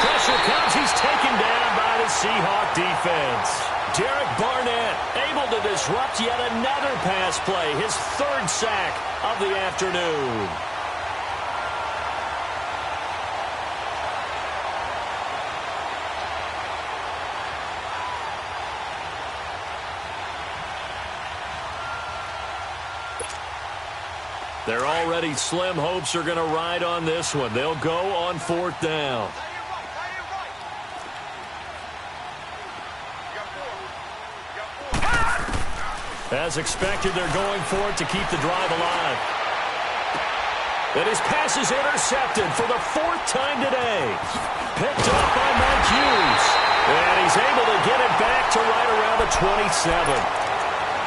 Pressure comes. He's taken down by the Seahawk defense. Derek Barnett able to disrupt yet another pass play. His 3rd sack of the afternoon. Their already slim hopes are going to ride on this one. They'll go on 4th down. As expected, they're going for it to keep the drive alive. And his pass is intercepted for the 4th time today. Picked up by Mike Hughes. And he's able to get it back to right around the 27.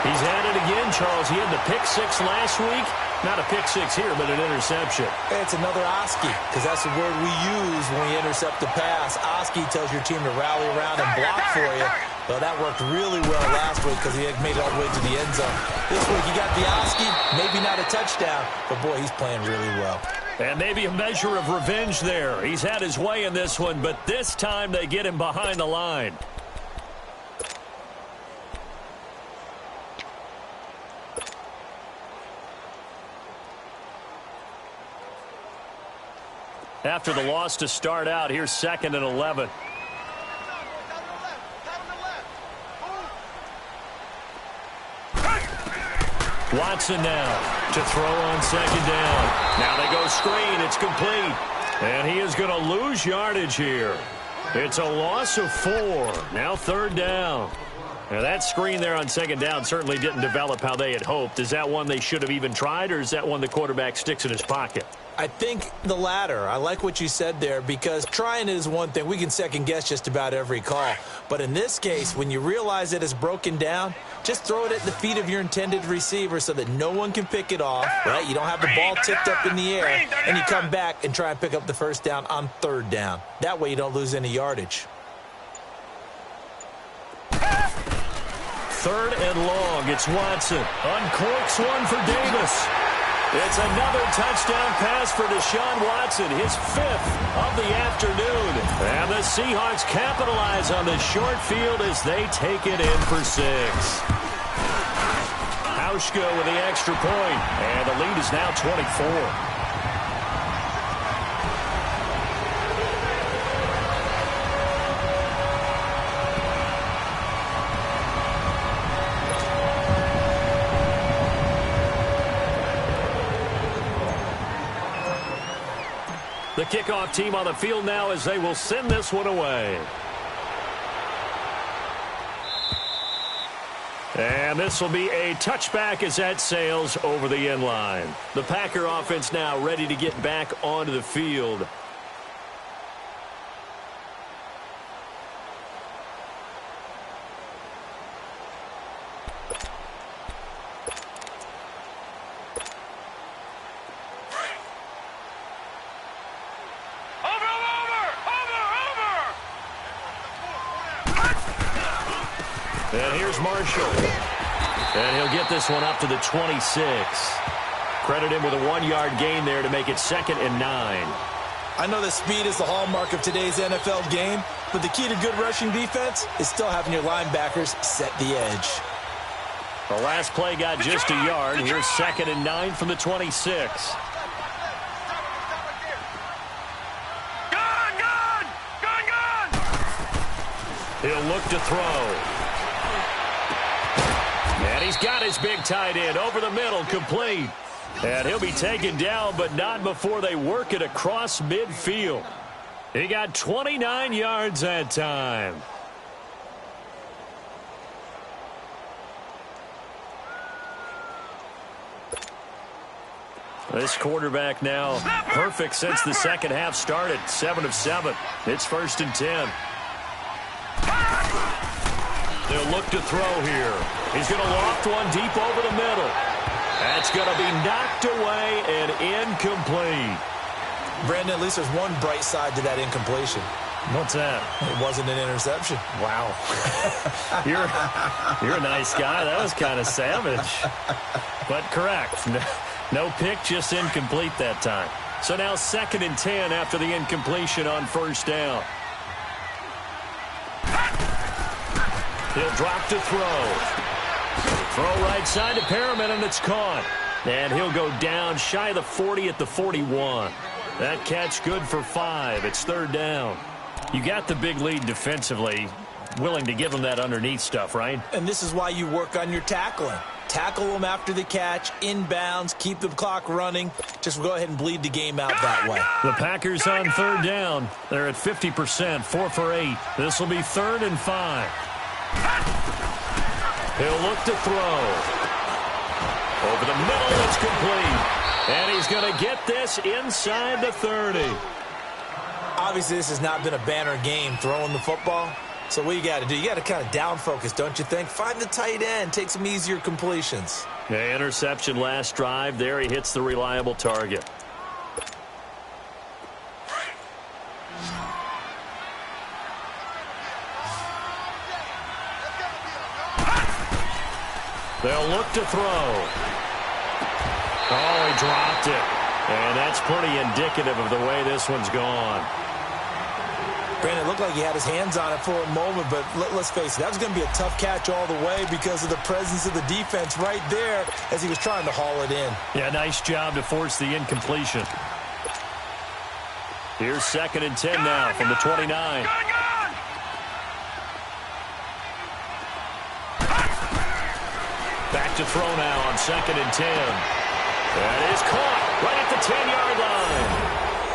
He's had it again, Charles. He had the pick 6 last week. Not a pick 6 here, but an interception. It's another Oski, because that's the word we use when we intercept the pass. Oski tells your team to rally around and block for you. Well, that worked really well last week because he had made it all the way to the end zone. This week he got the Oski, maybe not a touchdown, but boy, he's playing really well. And maybe a measure of revenge there. He's had his way in this one, but this time they get him behind the line. After the loss to start out, here's 2nd and 11. Watson now to throw on 2nd down. Now they go screen. It's complete. And he is going to lose yardage here. It's a loss of 4. Now 3rd down. Now that screen there on 2nd down certainly didn't develop how they had hoped. Is that one they should have even tried, or is that one the quarterback sticks in his pocket? I think the latter. I like what you said there, because trying is one thing. We can second guess just about every call. But in this case, when you realize it is broken down, just throw it at the feet of your intended receiver so that no one can pick it off, right? You don't have the ball tipped up in the air, and you come back and try and pick up the 1st down on 3rd down. That way you don't lose any yardage. 3rd and long. It's Watson. Uncorks one for Davis. It's another touchdown pass for Deshaun Watson, his 5th of the afternoon. And the Seahawks capitalize on the short field as they take it in for 6. Hauschka with the extra point, and the lead is now 24. The kickoff team on the field now as they will send this one away. And this will be a touchback as that sails over the end line. The Packer offense now ready to get back onto the field. And here's Marshall. And he'll get this one up to the 26. Credit him with a 1-yard gain there to make it 2nd and 9. I know that speed is the hallmark of today's NFL game, but the key to good rushing defense is still having your linebackers set the edge. The last play got just a yard. Here's 2nd and 9 from the 26. He'll look to throw. And he's got his big tight end over the middle, complete. And he'll be taken down, but not before they work it across midfield. He got 29 yards that time. This quarterback now perfect since the second half started. 7 of 7. It's 1st and 10. They'll look to throw here. He's going to loft one deep over the middle. That's going to be knocked away and incomplete. Brandon, at least there's one bright side to that incompletion. What's that? It wasn't an interception. Wow. You're a nice guy. That was kind of savage. But correct. No pick, just incomplete that time. So now 2nd and 10 after the incompletion on 1st down. He'll drop to throw. Throw right side to Perriman, and it's caught. And he'll go down shy of the 40 at the 41. That catch good for 5. It's 3rd down. You got the big lead defensively. Willing to give them that underneath stuff, right? And this is why you work on your tackling. Tackle them after the catch, inbounds, keep the clock running. Just go ahead and bleed the game out that way. The Packers on third down. They're at 50%, 4 for 8. This will be 3rd and 5. He'll look to throw. Over the middle, it's complete. And he's going to get this inside the 30. Obviously, this has not been a banner game throwing the football. So what you got to do, you got to kind of down focus, don't you think? Find the tight end, take some easier completions. Yeah, interception last drive. There he hits the reliable target. They'll look to throw. Oh, he dropped it. And that's pretty indicative of the way this one's gone. Brandon, it looked like he had his hands on it for a moment, but let's face it, that was going to be a tough catch all the way because of the presence of the defense right there as he was trying to haul it in. Yeah, nice job to force the incompletion. Here's 2nd and 10 now from the 29. Back to throw now on 2nd and 10. That is caught right at the 10-yard line.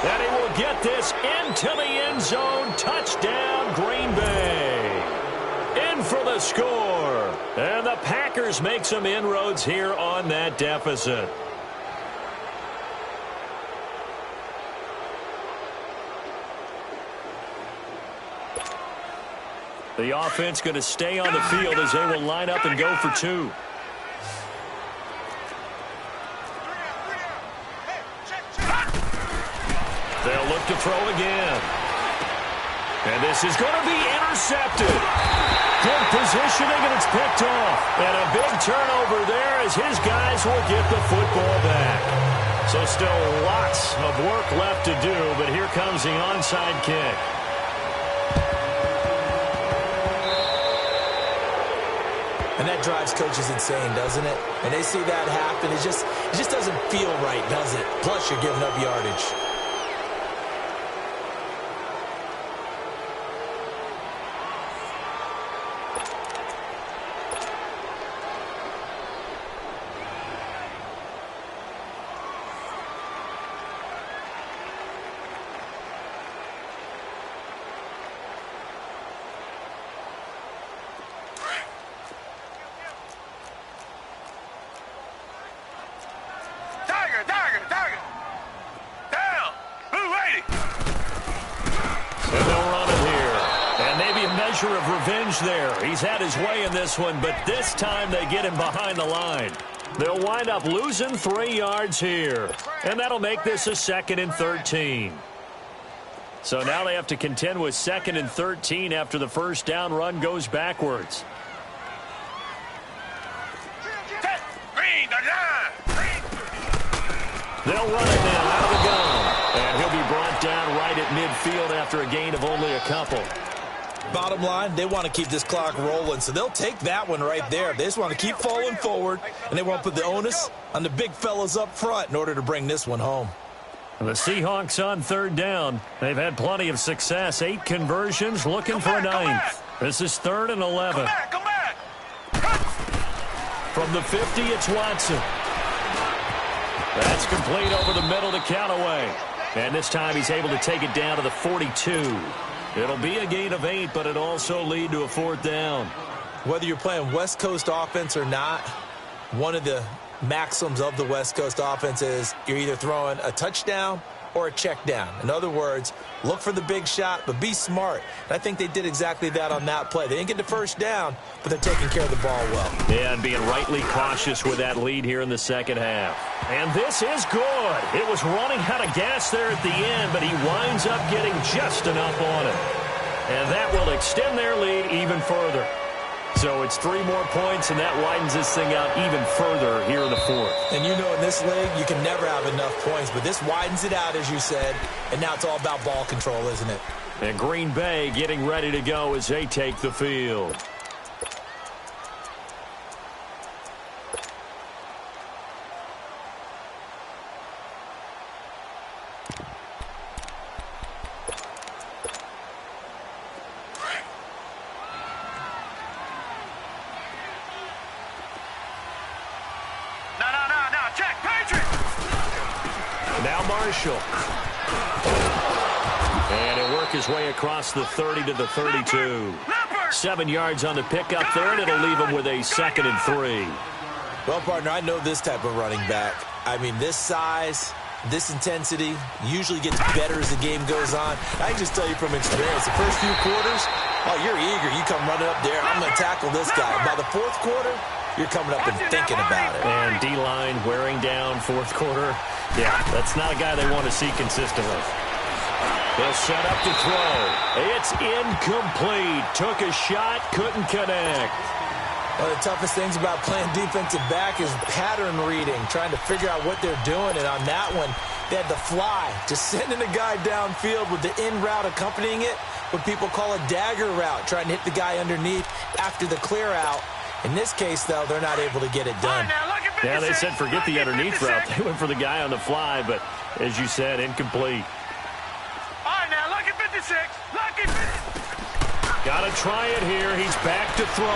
And he will get this into the end zone. Touchdown, Green Bay. In for the score. And the Packers make some inroads here on that deficit. The offense going to stay on the field as they will line up and go for 2. They'll look to throw again. And this is going to be intercepted. Good positioning, and it's picked off. And a big turnover there as his guys will get the football back. So still lots of work left to do, but here comes the onside kick. And that drives coaches insane, doesn't it? When they see that happen, it just doesn't feel right, does it? Plus, you're giving up yardage. Of revenge there. He's had his way in this one, but this time they get him behind the line. They'll wind up losing 3 yards here, and that'll make this a 2nd and 13. So now they have to contend with 2nd and 13 after the first down run goes backwards. They'll run it now out of the gun, and he'll be brought down right at midfield after a gain of only a couple. Bottom line, they want to keep this clock rolling, so they'll take that one right there. They just want to keep falling forward, and they want to put the onus on the big fellas up front in order to bring this one home. The Seahawks on 3rd down. They've had plenty of success. 8 conversions, looking for a 9th. This is 3rd and 11. Come back. From the 50, it's Watson. That's complete over the middle to Callaway. And this time he's able to take it down to the 42. It'll be a gain of 8, but it also lead to a 4th down. Whether you're playing West Coast offense or not, one of the maxims of the West Coast offense is you're either throwing a touchdown or a check down. In other words, look for the big shot, but be smart. And I think they did exactly that on that play. They didn't get the first down, but they're taking care of the ball well. Yeah, and being rightly cautious with that lead here in the second half. And this is good. It was running out of gas there at the end, but he winds up getting just enough on it. And that will extend their lead even further. So it's 3 more points, and that widens this thing out even further here in the 4th. And you know in this league, you can never have enough points, but this widens it out, as you said, and now it's all about ball control, isn't it? And Green Bay getting ready to go as they take the field. Now Marshall. And he'll work his way across the 30 to the 32. 7 yards on the pickup there, and it'll leave him with a 2nd and 3. Well, partner, I know this type of running back. I mean, this size, this intensity usually gets better as the game goes on. I can just tell you from experience, the first few quarters, oh, you're eager. You come running up there, I'm going to tackle this guy. By the fourth quarter, you're coming up and thinking about it. And D-line wearing down fourth quarter. Yeah, that's not a guy they want to see consistently. They'll set up to throw. It's incomplete. Took a shot, couldn't connect. One of the toughest things about playing defensive back is pattern reading, trying to figure out what they're doing. And on that one, they had the fly, just sending a guy downfield with the in route accompanying it, what people call a dagger route, trying to hit the guy underneath after the clear out. In this case, though, they're not able to get it done. Yeah, they said forget the underneath route. They went for the guy on the fly, but as you said, incomplete. All right, now, lucky 56. Lucky 56. Got to try it here. He's back to throw.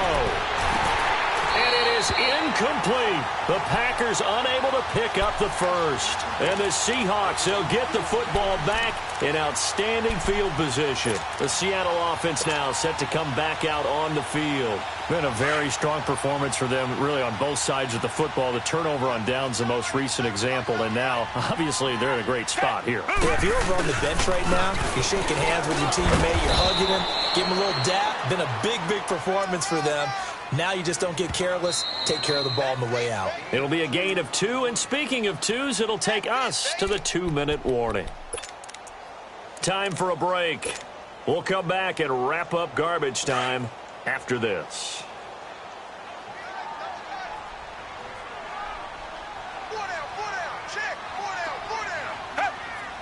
And it is incomplete. The Packers unable to pick up the first. And the Seahawks, they'll get the football back in outstanding field position. The Seattle offense now set to come back out on the field. Been a very strong performance for them, really, on both sides of the football. The turnover on downs, the most recent example. And now, obviously, they're in a great spot here. Yeah, if you're over on the bench right now, you're shaking hands with your teammate, you're hugging him, give him a little dap. Been a big, big performance for them. Now you just don't get careless. Take care of the ball on the way out. It'll be a gain of 2, and speaking of 2s, it'll take us to the 2-minute warning. Time for a break. We'll come back and wrap up garbage time after this.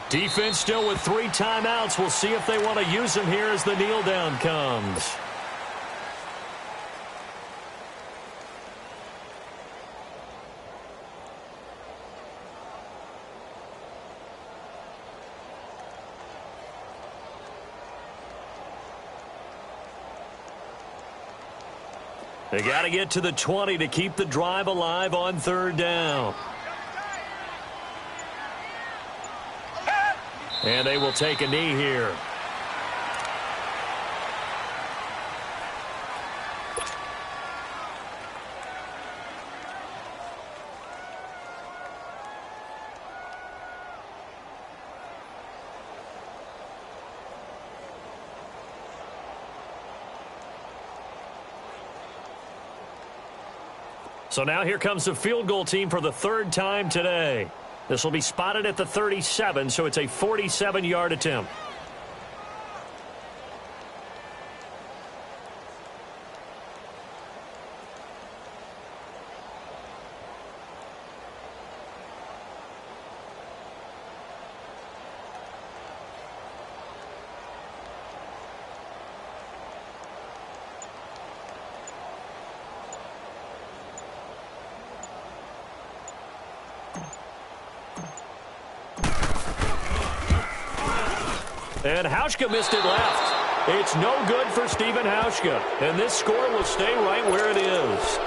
Defense still with 3 timeouts. We'll see if they want to use them here as the kneel down comes. They got to get to the 20 to keep the drive alive on 3rd down. And they will take a knee here. So now here comes the field goal team for the 3rd time today. This will be spotted at the 37, so it's a 47-yard attempt. And Hauschka missed it left. It's no good for Stephen Hauschka. And this score will stay right where it is.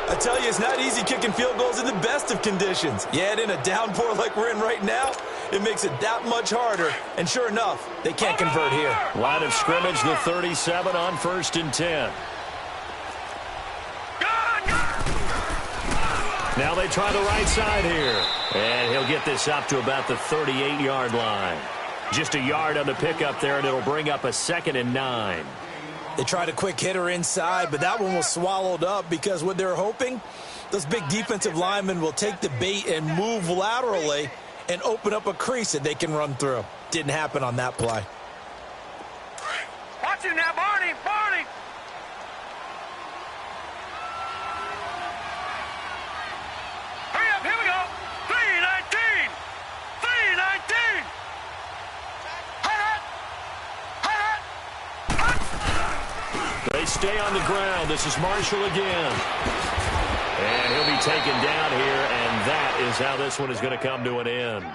I tell you, it's not easy kicking field goals in the best of conditions. Yet in a downpour like we're in right now, it makes it that much harder. And sure enough, they can't convert here. Line of scrimmage, the 37 on 1st and 10. Now they try the right side here. And he'll get this up to about the 38-yard line. Just a yard on the pickup there, and it'll bring up a 2nd and 9. They tried a quick hitter inside, but that one was swallowed up because what they're hoping, those big defensive linemen will take the bait and move laterally and open up a crease that they can run through. Didn't happen on that play. Watch him now, Barney! Barney! Hurry up, here we go! 3:19! 3:19! They stay on the ground. This is Marshall again. And he'll be taken down here, and that is how this one is going to come to an end.